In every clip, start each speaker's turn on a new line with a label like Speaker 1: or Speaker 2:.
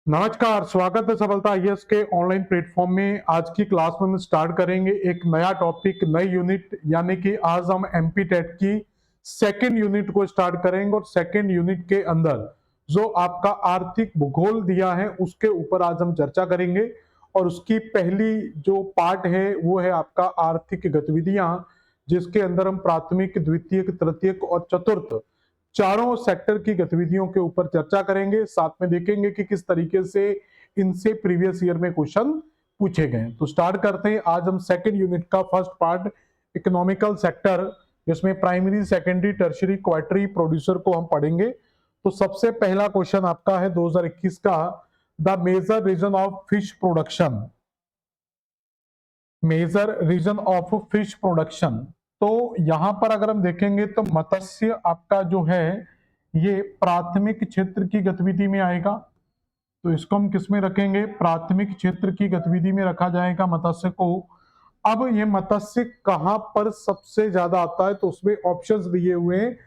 Speaker 1: नमस्कार, स्वागत है सफलता आईएएस के ऑनलाइन प्लेटफॉर्म में। आज की क्लास में हम स्टार्ट करेंगे एक नया टॉपिक, नई यूनिट, यानी कि आज हम एमपी टेट की सेकेंड यूनिट को स्टार्ट करेंगे और सेकेंड यूनिट के अंदर जो आपका आर्थिक भूगोल दिया है उसके ऊपर आज हम चर्चा करेंगे। और उसकी पहली जो पार्ट है वो है आपका आर्थिक गतिविधियां, जिसके अंदर हम प्राथमिक, द्वितीयक, तृतीयक और चतुर्थ चारों सेक्टर की गतिविधियों के ऊपर चर्चा करेंगे। साथ में देखेंगे कि किस तरीके से इनसे प्रीवियस ईयर में क्वेश्चन पूछे गए। तो स्टार्ट करते हैं। आज हम सेकंड यूनिट का फर्स्ट पार्ट, इकोनॉमिकल सेक्टर, जिसमें प्राइमरी, सेकेंडरी, टर्शियरी, क्वार्टरी, प्रोड्यूसर को हम पढ़ेंगे। तो सबसे पहला क्वेश्चन आपका है 2021 का, the major region of fish production. Major region of fish production, तो यहां पर अगर हम देखेंगे तो मत्स्य आपका जो है ये प्राथमिक क्षेत्र की गतिविधि में आएगा। तो इसको हम किस में रखेंगे? प्राथमिक क्षेत्र की गतिविधि में रखा जाएगा मत्स्य को। अब ये मत्स्य कहां पर सबसे ज्यादा आता है? तो उसमें ऑप्शंस दिए हुए हैं।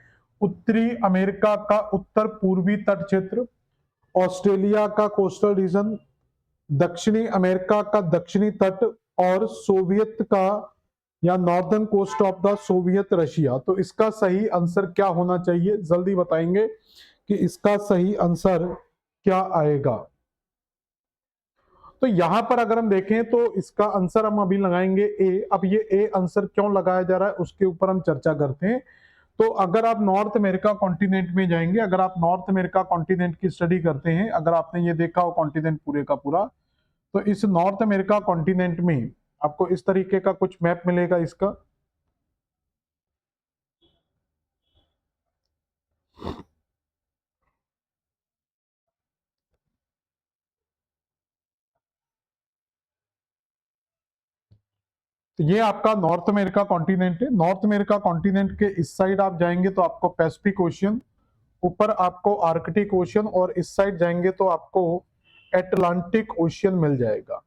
Speaker 1: उत्तरी अमेरिका का उत्तर पूर्वी तट क्षेत्र, ऑस्ट्रेलिया का कोस्टल रीजन, दक्षिणी अमेरिका का दक्षिणी तट, और सोवियत का या northern coast of the Soviet Russia. तो इसका सही आंसर क्या होना चाहिए? जल्दी बताएंगे कि इसका सही आंसर क्या आएगा। तो यहां पर अगर हम देखें तो इसका आंसर हम अभी लगाएंगे ए। अब ये ए आंसर क्यों लगाया जा रहा है उसके ऊपर हम चर्चा करते हैं। तो अगर आप नॉर्थ अमेरिका कॉन्टिनेंट में जाएंगे, अगर आप नॉर्थ अमेरिका कॉन्टिनेंट की स्टडी करते हैं, अगर आपने ये देखा हो कॉन्टिनेंट पूरे का पूरा, तो इस नॉर्थ अमेरिका कॉन्टिनेंट में आपको इस तरीके का कुछ मैप मिलेगा इसका। तो ये आपका नॉर्थ अमेरिका कॉन्टिनेंट है। नॉर्थ अमेरिका कॉन्टिनेंट के इस साइड आप जाएंगे तो आपको पैसिफिक ओशियन, ऊपर आपको आर्कटिक ओशियन, और इस साइड जाएंगे तो आपको एटलांटिक ओशियन मिल जाएगा।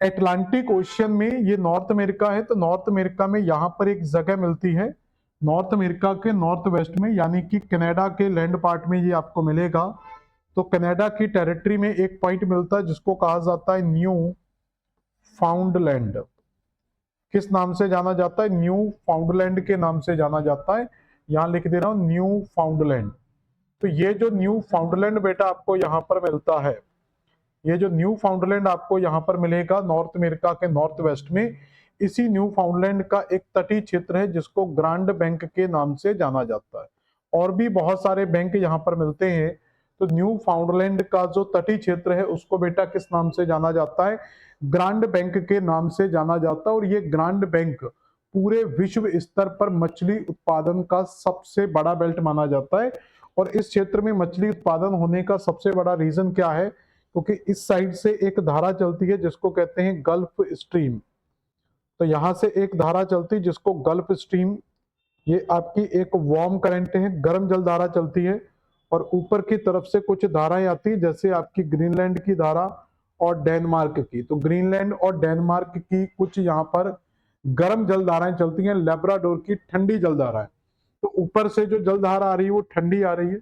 Speaker 1: एटलांटिक ओशियन में ये नॉर्थ अमेरिका है। तो नॉर्थ अमेरिका में यहां पर एक जगह मिलती है नॉर्थ अमेरिका के नॉर्थ वेस्ट में, यानी कि कनाडा के लैंड पार्ट में ये आपको मिलेगा। तो कनाडा की टेरिटरी में एक पॉइंट मिलता है जिसको कहा जाता है न्यू फाउंडलैंड। किस नाम से जाना जाता है? न्यू फाउंडलैंड के नाम से जाना जाता है। यहां लिख दे रहा हूं न्यू फाउंडलैंड। तो ये जो न्यू फाउंडलैंड बेटा आपको यहां पर मिलता है, ये जो न्यू फाउंडलैंड आपको यहां पर मिलेगा नॉर्थ अमेरिका के नॉर्थ वेस्ट में, इसी न्यू फाउंडलैंड का एक तटीय क्षेत्र है जिसको ग्रांड बैंक के नाम से जाना जाता है। और भी बहुत सारे बैंक यहां पर मिलते हैं। तो न्यू फाउंडलैंड का जो तटीय क्षेत्र है उसको बेटा किस नाम से जाना जाता है? ग्रांड बैंक के नाम से जाना जाता है। और ये ग्रांड बैंक पूरे विश्व स्तर पर मछली उत्पादन का सबसे बड़ा बेल्ट माना जाता है। और इस क्षेत्र में मछली उत्पादन होने का सबसे बड़ा रीजन क्या है? क्योंकि इस साइड से एक धारा चलती है जिसको कहते हैं गल्फ स्ट्रीम। तो यहां से एक धारा चलती है जिसको गल्फ स्ट्रीम, ये आपकी एक वार्म करंट है, गर्म जल धारा चलती है। और ऊपर की तरफ से कुछ धाराएं आती है, जैसे आपकी ग्रीनलैंड की धारा और डेनमार्क की। तो ग्रीनलैंड और डेनमार्क की कुछ यहाँ पर गर्म जल धाराएं चलती हैं, लेब्राडोर की ठंडी जल धाराएं। तो ऊपर से जो जल धारा आ रही है वो ठंडी आ रही है,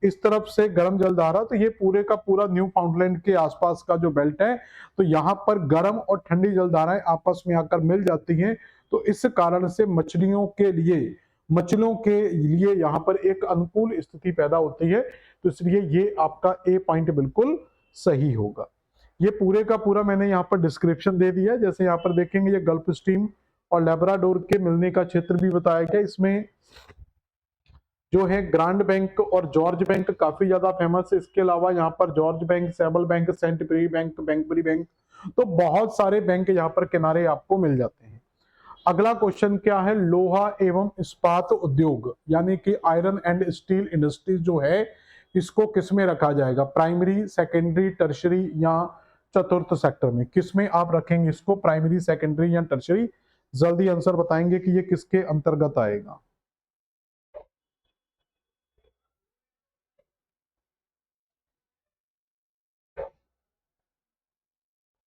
Speaker 1: इस तरफ से गर्म जल धारा। तो ये पूरे का पूरा न्यू फाउंडलैंड के आसपास का जो बेल्ट है, तो यहाँ पर गर्म और ठंडी जल धाराएं आपस में आकर मिल जाती हैं। तो इस कारण से मछलियों के लिए यहाँ पर एक अनुकूल स्थिति पैदा होती है। तो इसलिए ये आपका ए पॉइंट बिल्कुल सही होगा। ये पूरे का पूरा मैंने यहाँ पर डिस्क्रिप्शन दे दिया है। जैसे यहाँ पर देखेंगे ये गल्फ स्ट्रीम और लेब्राडोर के मिलने का क्षेत्र भी बताया गया। इसमें जो है ग्रांड बैंक और जॉर्ज बैंक काफी ज्यादा फेमस है। इसके अलावा यहाँ पर George Bank, Sable Bank, Saint Pierre Bank, बैंकबरी बैंक, तो बहुत सारे बैंक यहाँ पर किनारे आपको मिल जाते हैं। अगला क्वेश्चन क्या है? लोहा एवं इस्पात उद्योग, यानी कि आयरन एंड स्टील इंडस्ट्रीज जो है, इसको किस में रखा जाएगा? प्राइमरी, सेकेंडरी, टर्शरी या चतुर्थ सेक्टर में? किस में आप रखेंगे इसको? प्राइमरी, सेकेंडरी या टर्शरी? जल्दी आंसर बताएंगे कि ये किसके अंतर्गत आएगा।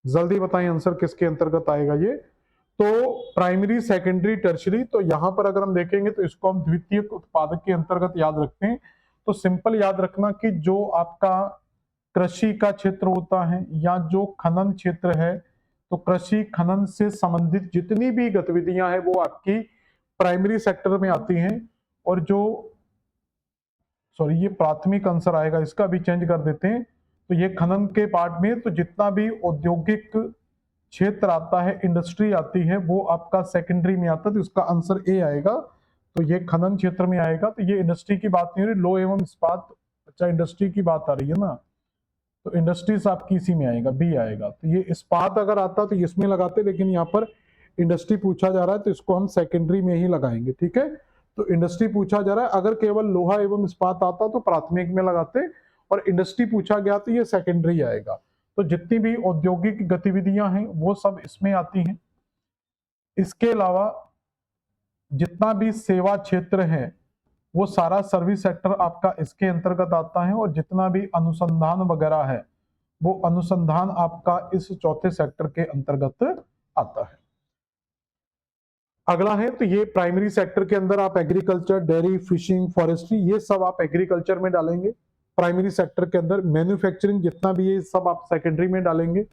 Speaker 1: जल्दी बताएं आंसर किसके अंतर्गत आएगा ये। तो प्राइमरी, सेकेंडरी, टर्शरी। तो यहां पर अगर हम देखेंगे तो इसको हम द्वितीयक उत्पादक के अंतर्गत याद रखते हैं। तो सिंपल याद रखना कि जो आपका कृषि का क्षेत्र होता है या जो खनन क्षेत्र है, तो कृषि खनन से संबंधित जितनी भी गतिविधियां हैं वो आपकी प्राइमरी सेक्टर में आती हैं। और जो सॉरी ये प्राथमिक आंसर आएगा, इसका भी चेंज कर देते हैं। तो ये खनन के पार्ट में, तो जितना भी औद्योगिक क्षेत्र आता है, इंडस्ट्री आती है, वो आपका सेकेंडरी में आता है, तो इसका आंसर ए आएगा। तो ये खनन क्षेत्र में आएगा। तो ये इंडस्ट्री की बात नहीं हो रही, लो एवं इस्पात, अच्छा इंडस्ट्री की बात आ रही है ना, तो इंडस्ट्रीज आपकी इसी में आएगा, बी आएगा। तो ये इस्पात अगर आता तो इसमें लगाते, लेकिन यहाँ पर इंडस्ट्री पूछा जा रहा है तो इसको हम सेकेंडरी में ही लगाएंगे, ठीक है। तो इंडस्ट्री पूछा जा रहा है, अगर केवल लोहा एवं इस्पात आता तो प्राथमिक में लगाते, और इंडस्ट्री पूछा गया तो ये सेकेंडरी आएगा। तो जितनी भी औद्योगिक गतिविधियां हैं वो सब इसमें आती हैं। इसके अलावा जितना भी सेवा क्षेत्र है वो सारा सर्विस सेक्टर आपका इसके अंतर्गत आता है, और जितना भी अनुसंधान वगैरह है वो अनुसंधान आपका इस चौथे सेक्टर के अंतर्गत आता है। अगला है, तो ये प्राइमरी सेक्टर के अंदर आप एग्रीकल्चर, डेयरी, फिशिंग, फॉरेस्ट्री, ये सब आप एग्रीकल्चर में डालेंगे। प्राइमरी सेक्टर के अंदर मैन्युफैक्चरिंग जितना भी है सब आप सेकेंडरी में डालेंगे।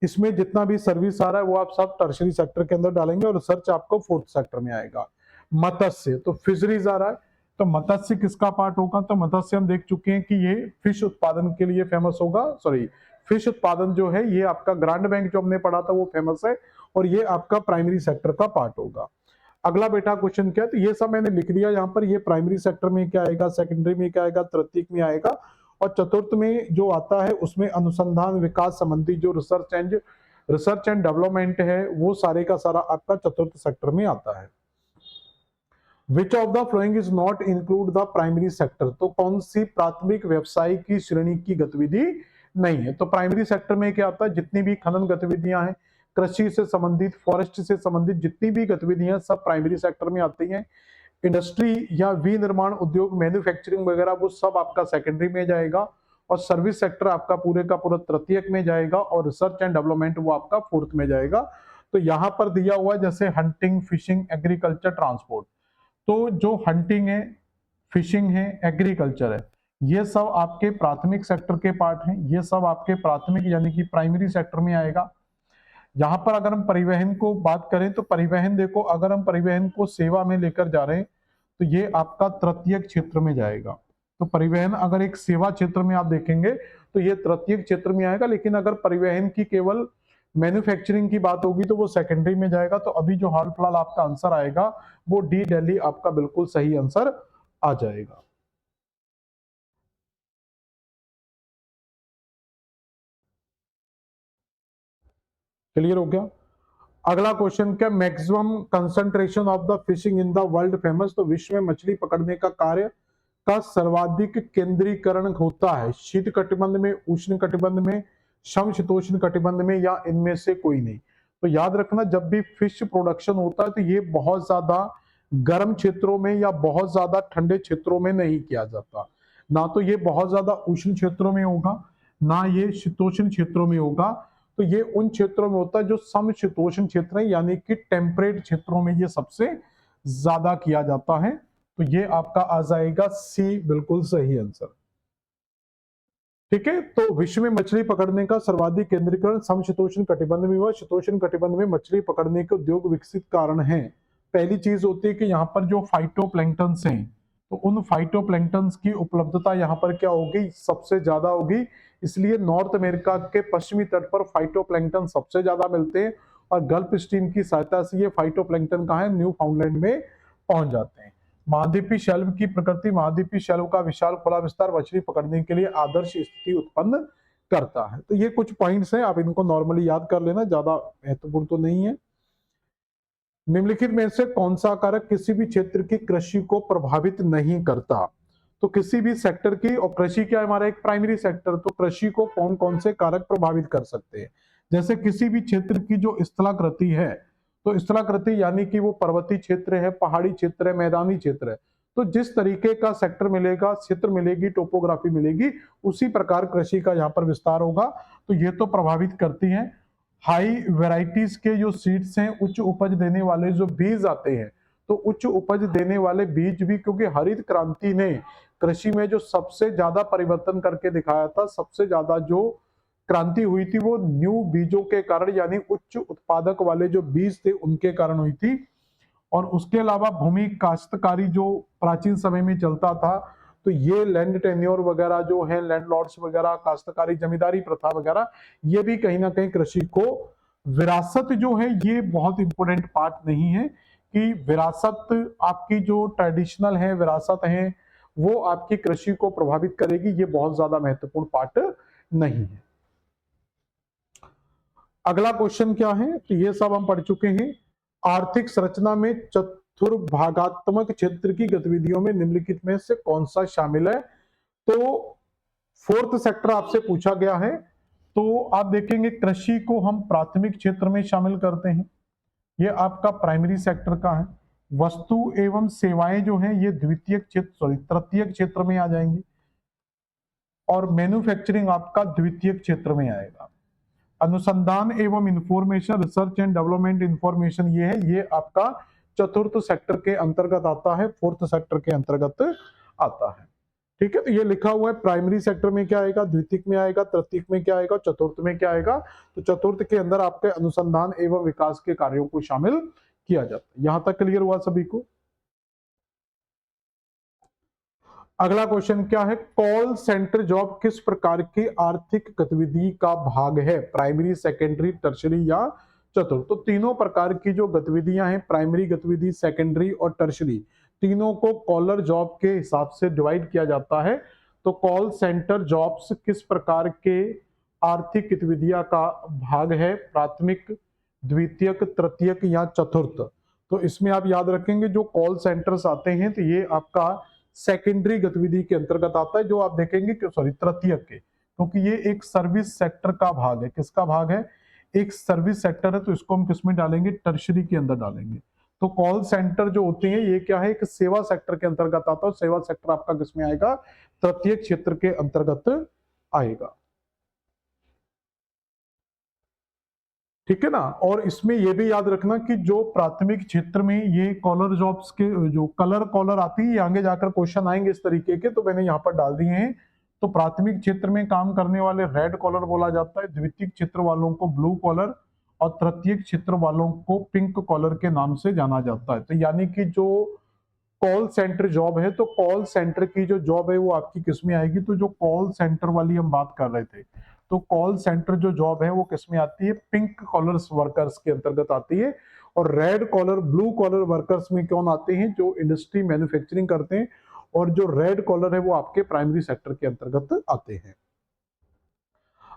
Speaker 1: इसमें जितना भी सर्विस आ रहा है वो आप सब टर्शरी सेक्टर के अंदर डालेंगे, और रिसर्च आपको फोर्थ सेक्टर में आएगा। मत्स्य, तो फिशरीज आ रहा है, तो मत्स्य किसका पार्ट होगा, तो मत्स्य हम देख चुके हैं कि ये फिश उत्पादन के लिए फेमस होगा, सॉरी फिश उत्पादन जो है ये आपका ग्रांड बैंक जो हमने पढ़ा था वो फेमस है, और ये आपका प्राइमरी सेक्टर का पार्ट होगा। अगला बेटा क्वेश्चन क्या है, तो ये सब मैंने लिख दिया यहाँ पर, ये प्राइमरी सेक्टर में क्या आएगा, सेकेंडरी में क्या आएगा, तृतीयक में आएगा, और चतुर्थ में जो आता है उसमें अनुसंधान विकास संबंधी जो रिसर्च एंड डेवलपमेंट है वो सारे का सारा आपका चतुर्थ सेक्टर में आता है। Which of the following is not include the primary sector, तो कौन सी प्राथमिक व्यवसाय की श्रेणी की गतिविधि नहीं है। तो प्राइमरी सेक्टर में क्या आता है, जितनी भी खनन गतिविधियां हैं, कृषि से संबंधित, फॉरेस्ट से संबंधित जितनी भी गतिविधियां सब प्राइमरी सेक्टर में आती हैं। इंडस्ट्री या विनिर्माण उद्योग, मैन्युफैक्चरिंग वगैरह वो सब आपका सेकेंडरी में जाएगा, और सर्विस सेक्टर आपका पूरे का पूरा तृतीयक में जाएगा, और रिसर्च एंड डेवलपमेंट वो आपका फोर्थ में जाएगा। तो यहां पर दिया हुआ है जैसे हंटिंग, फिशिंग, एग्रीकल्चर, ट्रांसपोर्ट, तो जो हंटिंग है, फिशिंग है, एग्रीकल्चर है, ये सब आपके प्राथमिक सेक्टर के पार्ट हैं, ये सब आपके प्राथमिक यानी कि प्राइमरी सेक्टर में आएगा। यहां पर अगर हम परिवहन को बात करें तो परिवहन देखो, अगर हम परिवहन को सेवा में लेकर जा रहे हैं तो ये आपका तृतीयक क्षेत्र में जाएगा। तो परिवहन अगर एक सेवा क्षेत्र में आप देखेंगे तो ये तृतीयक क्षेत्र में आएगा, लेकिन अगर परिवहन की केवल मैन्युफैक्चरिंग की बात होगी तो वो सेकेंडरी में जाएगा। तो अभी जो हाल फिलहाल आपका आंसर आएगा वो डी दिल्ली आपका बिल्कुल सही आंसर आ जाएगा। क्लियर हो गया। अगला क्वेश्चन क्या, maximum concentration of the fishing in the world famous, तो विश्व में मछली पकड़ने का कार्य का सर्वाधिक केंद्रीकरण होता है शीत कटिबंध में, उष्ण कटिबंध में, समशीतोष्ण कटिबंध में, या इनमें से कोई नहीं। तो याद रखना, जब भी फिश प्रोडक्शन होता है तो ये बहुत ज्यादा गर्म क्षेत्रों में या बहुत ज्यादा ठंडे क्षेत्रों में नहीं किया जाता। ना तो ये बहुत ज्यादा उष्ण क्षेत्रों में होगा, ना ये शीतोष्ण क्षेत्रों में होगा। तो ये उन क्षेत्रों में होता है जो समशीतोष्ण क्षेत्र है, यानी कि टेम्परेट क्षेत्रों में ये सबसे ज्यादा किया जाता है। तो ये आपका आ जाएगा सी, बिल्कुल सही आंसर। ठीक है, तो विश्व में मछली पकड़ने का सर्वाधिक केंद्रीकरण समशीतोष्ण कटिबंध में हुआ। शीतोष्ण कटिबंध में मछली पकड़ने के उद्योग विकसित कारण है। पहली चीज होती है कि यहाँ पर जो फाइटोप्लैंक्टन्स हैं, तो उन फाइटोप्लैंक्टन्स की उपलब्धता यहाँ पर क्या होगी, सबसे ज्यादा होगी। इसलिए नॉर्थ अमेरिका के पश्चिमी तट पर फाइटोप्लैंक्टन सबसे ज्यादा मिलते हैं, और गल्फ स्ट्रीम की सहायता से ये फाइटोप्लैंक्टन कहाँ है, न्यू फाउंडलैंड में पहुंच जाते हैं। महाद्वीपीय शेल्व की प्रकृति, महाद्वीपीय शेल्व का विशाल खुला विस्तार मछली पकड़ने के लिए आदर्श स्थिति उत्पन्न करता है। तो ये कुछ पॉइंट्स हैं, आप इनको नॉर्मली याद कर लेना, ज्यादा महत्वपूर्ण तो नहीं है। निम्नलिखित में से कौन सा कारक किसी भी क्षेत्र की कृषि को प्रभावित नहीं करता। तो किसी भी सेक्टर की, और कृषि क्या है हमारा एक प्राइमरी सेक्टर, तो कृषि को कौन कौन से कारक प्रभावित कर सकते हैं। जैसे किसी भी क्षेत्र की जो स्थलाकृति है, तो स्थलाकृति यानी कि वो पर्वतीय क्षेत्र है, पहाड़ी क्षेत्र है, मैदानी क्षेत्र है, तो जिस तरीके का सेक्टर मिलेगा, क्षेत्र मिलेगी, टोपोग्राफी मिलेगी, उसी प्रकार कृषि का यहाँ पर विस्तार होगा। तो ये तो प्रभावित करती है। हाई वेराइटीज के जो सीड्स हैं, उच्च उपज देने वाले जो बीज आते हैं, तो उच्च उपज देने वाले बीज भी, क्योंकि हरित क्रांति ने कृषि में जो सबसे ज्यादा परिवर्तन करके दिखाया था, सबसे ज्यादा जो क्रांति हुई थी वो न्यू बीजों के कारण, यानी उच्च उत्पादक वाले जो बीज थे उनके कारण हुई थी। और उसके अलावा भूमि काश्तकारी जो प्राचीन समय में चलता था, तो ये लैंड टेन्योर वगैरह जो है, लैंड लॉर्ड्स वगैरह, काश्तकारी जमींदारी प्रथा वगैरह, ये भी कहीं ना कहीं कृषि को, विरासत जो है ये बहुत इंपॉर्टेंट पार्ट नहीं है कि विरासत आपकी जो ट्रेडिशनल है, विरासत है, वो आपकी कृषि को प्रभावित करेगी, ये बहुत ज्यादा महत्वपूर्ण पार्ट नहीं है। अगला क्वेश्चन क्या है, तो ये सब हम पढ़ चुके हैं। आर्थिक संरचना में चतुर्भागात्मक क्षेत्र की गतिविधियों में निम्नलिखित में से कौन सा शामिल है? तो फोर्थ सेक्टर आपसे पूछा गया है। तो आप देखेंगे कृषि को हम प्राथमिक क्षेत्र में शामिल करते हैं, ये आपका प्राइमरी सेक्टर का है। वस्तु एवं सेवाएं जो हैं ये द्वितीयक क्षेत्र, सॉरी तृतीयक क्षेत्र में आ जाएंगी, और मैन्युफैक्चरिंग आपका द्वितीयक क्षेत्र में आएगा। अनुसंधान एवं information, research and development information, ये है, ये आपका चतुर्थ सेक्टर के अंतर्गत आता है, फोर्थ सेक्टर के अंतर्गत आता है। ठीक है, तो ये लिखा हुआ है प्राइमरी सेक्टर में क्या आएगा, द्वितीयक में आएगा, तृतीयक में क्या आएगा, चतुर्थ में क्या आएगा। तो चतुर्थ के अंदर आपके अनुसंधान एवं विकास के कार्यों को शामिल किया जाता है। यहां तक क्लियर हुआ सभी को? अगला क्वेश्चन क्या है, कॉल सेंटर जॉब किस प्रकार की आर्थिक गतिविधि का भाग है? प्राइमरी, सेकेंडरी, टर्शरी या चतुर्थ? तो तीनों प्रकार की जो गतिविधियां हैं, प्राइमरी गतिविधि, सेकेंडरी और टर्शरी, तीनों को कॉलर जॉब के हिसाब से डिवाइड किया जाता है। तो कॉल सेंटर जॉब्स किस प्रकार के आर्थिक गतिविधियां का भाग है? प्राथमिक, द्वितीयक, तृतीयक या चतुर्थ? तो इसमें आप याद रखेंगे जो कॉल सेंटर्स आते हैं तो ये आपका सेकेंडरी गतिविधि के अंतर्गत आता है, जो आप देखेंगे कि सॉरी तृतीयक के, क्योंकि ये एक सर्विस सेक्टर का भाग है। किसका भाग है? एक सर्विस सेक्टर है, तो इसको हम किसमें डालेंगे? टर्शरी के अंदर डालेंगे। तो कॉल सेंटर जो होते हैं ये क्या है? एक सेवा सेक्टर के अंतर्गत आता है। सेवा सेक्टर आपका किसमें आएगा? तृतीयक क्षेत्र के अंतर्गत आएगा। ठीक है ना। और इसमें यह भी याद रखना कि जो प्राथमिक क्षेत्र में ये कॉलर जॉब्स के जो कलर कॉलर आती है, ये आगे जाकर क्वेश्चन आएंगे इस तरीके के, तो मैंने यहाँ पर डाल दिए हैं। तो प्राथमिक क्षेत्र में काम करने वाले रेड कॉलर बोला जाता है, द्वितीयक क्षेत्र वालों को ब्लू कॉलर, और तृतीयक क्षेत्र वालों को पिंक कॉलर के नाम से जाना जाता है। तो यानी कि जो कॉल सेंटर जॉब है, तो कॉल सेंटर की जो जॉब है वो आपकी किस में आएगी? तो जो कॉल सेंटर वाली हम बात कर रहे थे, तो कॉल सेंटर जो जॉब है वो किस में आती है? पिंक कॉलर वर्कर्स के अंतर्गत आती है। और red collar, blue collar workers में कौन आते हैं? जो इंडस्ट्री मैन्युफैक्चरिंग करते हैं। और जो रेड कॉलर है वो आपके प्राइमरी सेक्टर के अंतर्गत आते हैं।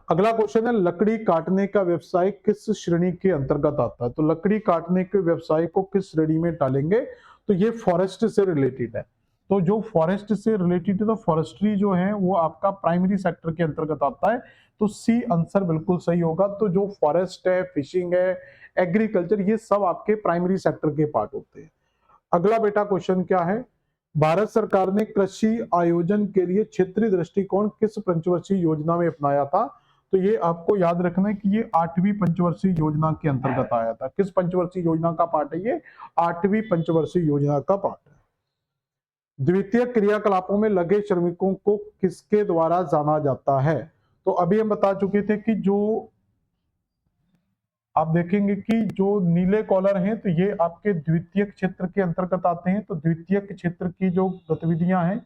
Speaker 1: अगला क्वेश्चन है, लकड़ी काटने का व्यवसाय किस श्रेणी के अंतर्गत आता है? तो लकड़ी काटने के व्यवसाय को किस श्रेणी में डालेंगे? तो ये फॉरेस्ट से रिलेटेड है। तो जो फॉरेस्ट से रिलेटेड है, तो फॉरेस्ट्री जो है वो आपका प्राइमरी सेक्टर के अंतर्गत आता है। तो सी आंसर बिल्कुल सही होगा। तो जो फॉरेस्ट है, फिशिंग है, एग्रीकल्चर, ये सब आपके प्राइमरी सेक्टर के पार्ट होते हैं। अगला बेटा क्वेश्चन क्या है, भारत सरकार ने कृषि आयोजन के लिए क्षेत्रीय दृष्टिकोण किस पंचवर्षीय योजना में अपनाया था? तो ये आपको याद रखना है कि ये 8वीं पंचवर्षीय योजना के अंतर्गत आया था। किस पंचवर्षीय योजना का पार्ट है ये? 8वीं पंचवर्षीय योजना का पार्ट है। द्वितीय क्रियाकलापों में लगे श्रमिकों को किसके द्वारा जाना जाता है? तो अभी हम बता चुके थे कि जो आप देखेंगे कि जो नीले कॉलर हैं तो ये आपके द्वितीय क्षेत्र के अंतर्गत आते हैं। तो द्वितीय क्षेत्र की जो गतिविधियां हैं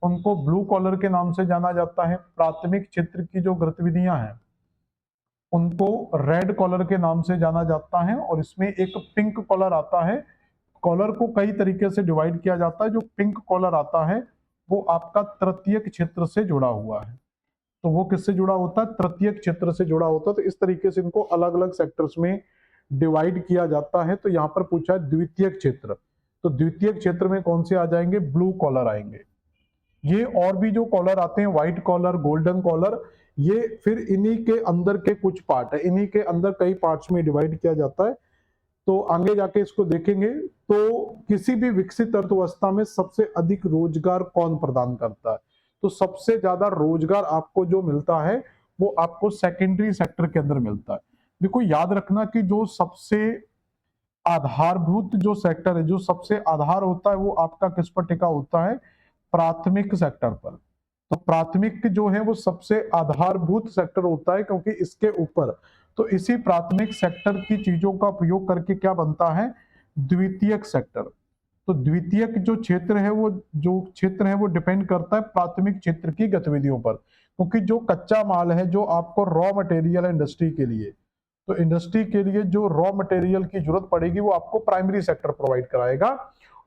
Speaker 1: उनको ब्लू कॉलर के नाम से जाना जाता है। प्राथमिक क्षेत्र की जो गतिविधियां हैं उनको रेड कॉलर के नाम से जाना जाता है। और इसमें एक पिंक कॉलर आता है। कॉलर को कई तरीके से डिवाइड किया जाता है। जो पिंक कॉलर आता है वो आपका तृतीय क्षेत्र से जुड़ा हुआ है। तो वो किससे जुड़ा होता है? तृतीय क्षेत्र से जुड़ा होता है। तो इस तरीके से इनको अलग अलग सेक्टर्स में डिवाइड किया जाता है। तो यहाँ पर पूछा है द्वितीय क्षेत्र, तो द्वितीय क्षेत्र में कौन से आ जाएंगे? ब्लू कॉलर आएंगे। ये और भी जो कॉलर आते हैं, व्हाइट कॉलर, गोल्डन कॉलर, ये फिर इन्हीं के अंदर के कुछ पार्ट है। इन्हीं के अंदर कई पार्ट्स में डिवाइड किया जाता है। तो आगे जाके इसको देखेंगे। तो किसी भी विकसित अर्थव्यवस्था में सबसे अधिक रोजगार कौन प्रदान करता है? तो सबसे ज्यादा रोजगार आपको जो मिलता है वो आपको सेकेंडरी सेक्टर के अंदर मिलता है। देखो याद रखना कि जो सबसे आधारभूत जो सेक्टर है, जो सबसे आधार होता है, वो आपका किस पर टिका होता है? प्राथमिक सेक्टर पर। तो प्राथमिक जो है वो सबसे आधारभूत सेक्टर होता है, क्योंकि इसके ऊपर, तो इसी प्राथमिक सेक्टर की चीजों का उपयोग करके क्या बनता है? द्वितीयक सेक्टर। तो द्वितीयक जो क्षेत्र है, वो डिपेंड करता है प्राथमिक क्षेत्र की गतिविधियों पर, क्योंकि जो कच्चा माल है, जो आपको रॉ मटेरियल है इंडस्ट्री के लिए, तो इंडस्ट्री के लिए जो रॉ मटेरियल की जरूरत पड़ेगी वो आपको प्राइमरी सेक्टर प्रोवाइड कराएगा।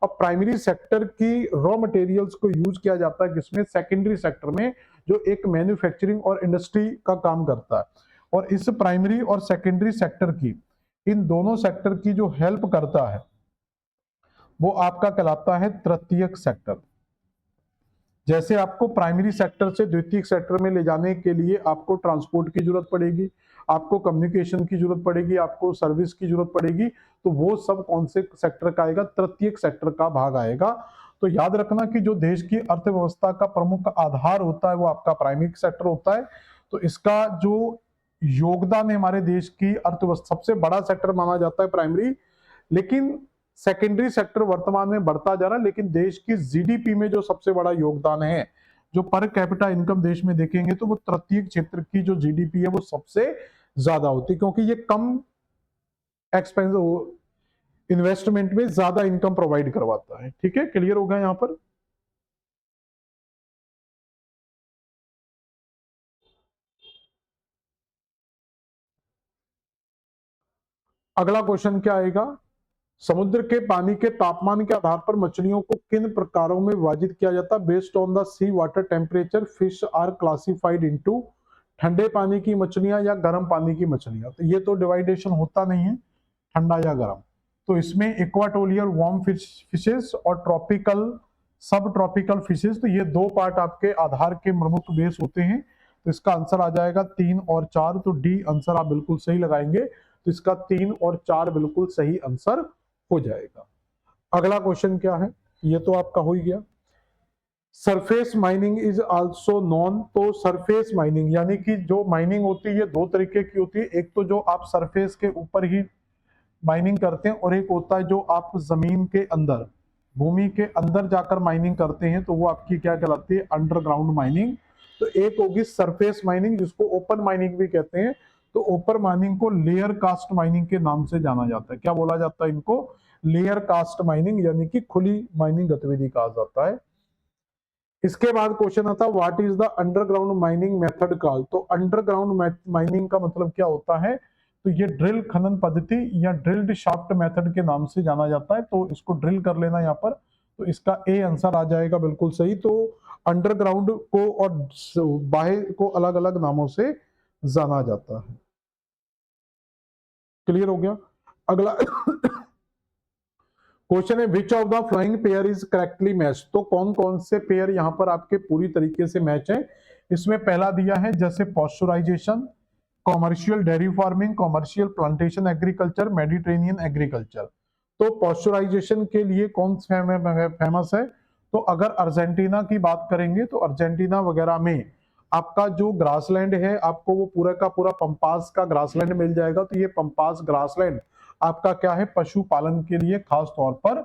Speaker 1: और प्राइमरी सेक्टर की रॉ मटेरियल्स को यूज किया जाता है किसमें? सेकेंडरी सेक्टर में, जो एक मैन्युफैक्चरिंग और इंडस्ट्री का काम करता है। और इस प्राइमरी और सेकेंडरी सेक्टर की, इन दोनों सेक्टर की जो हेल्प करता है, वो आपका कहलाता है तृतीयक सेक्टर। जैसे आपको प्राइमरी सेक्टर से द्वितीयक सेक्टर में ले जाने के लिए आपको ट्रांसपोर्ट की जरूरत पड़ेगी, आपको कम्युनिकेशन की जरूरत पड़ेगी, आपको सर्विस की जरूरत पड़ेगी, तो वो सब कौन से सेक्टर का आएगा? तृतीयक सेक्टर का भाग आएगा। तो याद रखना कि जो देश की अर्थव्यवस्था का प्रमुख आधार होता है वो आपका प्राइमरी सेक्टर होता है। तो इसका जो योगदान है हमारे देश की अर्थव्यवस्था, सबसे बड़ा सेक्टर माना जाता है प्राइमरी, लेकिन सेकेंडरी सेक्टर वर्तमान में बढ़ता जा रहा है। लेकिन देश की जीडीपी में जो सबसे बड़ा योगदान है, जो पर कैपिटा इनकम देश में देखेंगे, तो वो तृतीयक क्षेत्र की जो जीडीपी है वो सबसे ज्यादा होती है, क्योंकि ये कम एक्सपेंस इन्वेस्टमेंट में ज्यादा इनकम प्रोवाइड करवाता है। ठीक है, क्लियर होगा यहां पर? अगला क्वेश्चन क्या आएगा? समुद्र के पानी के तापमान के आधार पर मछलियों को किन प्रकारों में विभाजित किया जाता है? Based on the sea water temperature fish are classified into, ठंडे पानी की मछलियां या गर्म पानी की मछलियां। तो ये तो डिवाइडेशन होता नहीं है ठंडा या गर्म। तो इसमें इक्वाटोरियल वार्म फिशेस और ट्रॉपिकल सब ट्रॉपिकल फिशेस, तो ये दो पार्ट आपके आधार के प्रमुख बेस होते हैं। तो इसका आंसर आ जाएगा 3 और 4। तो डी आंसर आप बिल्कुल सही लगाएंगे, तो इसका 3 और 4 बिल्कुल सही आंसर हो जाएगा। अगला क्वेश्चन क्या है? ये तो आपका हो ही गया। Surface mining is also known. तो सरफेस माइनिंग यानी कि जो माइनिंग होती है, ये दो तरीके की होती है। एक तो जो आप सरफेस के ऊपर ही माइनिंग करते हैं, और एक होता है जो आप जमीन के अंदर, भूमि के अंदर जाकर माइनिंग करते हैं, तो वो आपकी क्या कहलाती है? Underground mining. तो एक होगी सरफेस माइनिंग, जिसको ओपन माइनिंग भी कहते हैं। तो ओपन माइनिंग को लेयर कास्ट माइनिंग के नाम से जाना जाता है। क्या बोला जाता है इनको? लेयर कास्ट माइनिंग, यानी कि खुली माइनिंग गतिविधि कहा जाता है। इसके बाद क्वेश्चन आता है what is the underground mining method called. तो अंडरग्राउंड माइनिंग का मतलब क्या होता है? तो ये ड्रिल खनन पद्धति या ड्रिल्ड शाफ्ट मेथड के नाम से जाना जाता है। तो इसको ड्रिल कर लेना यहाँ पर, तो इसका ए आंसर आ जाएगा बिल्कुल सही। तो अंडरग्राउंड को और बाहर को अलग अलग नामों से जाना जाता है। क्लियर हो गया? अगला क्वेश्चन है which of the flowing pair is correctly match. तो कौन कौन से पेयर यहाँ पर आपके पूरी तरीके से मैच है? इसमें पहला दिया है जैसे pasteurisation, commercial dairy farming, commercial plantation agriculture, Mediterranean agriculture. तो पॉस्चराइजेशन के लिए कौन फेमस है? तो अगर अर्जेंटीना की बात करेंगे, तो अर्जेंटीना वगैरह में आपका जो ग्रासलैंड है, आपको वो पूरा का पूरा पंपास का ग्रासलैंड मिल जाएगा। तो ये पंपास ग्रासलैंड आपका क्या है? पशुपालन के लिए खास तौर पर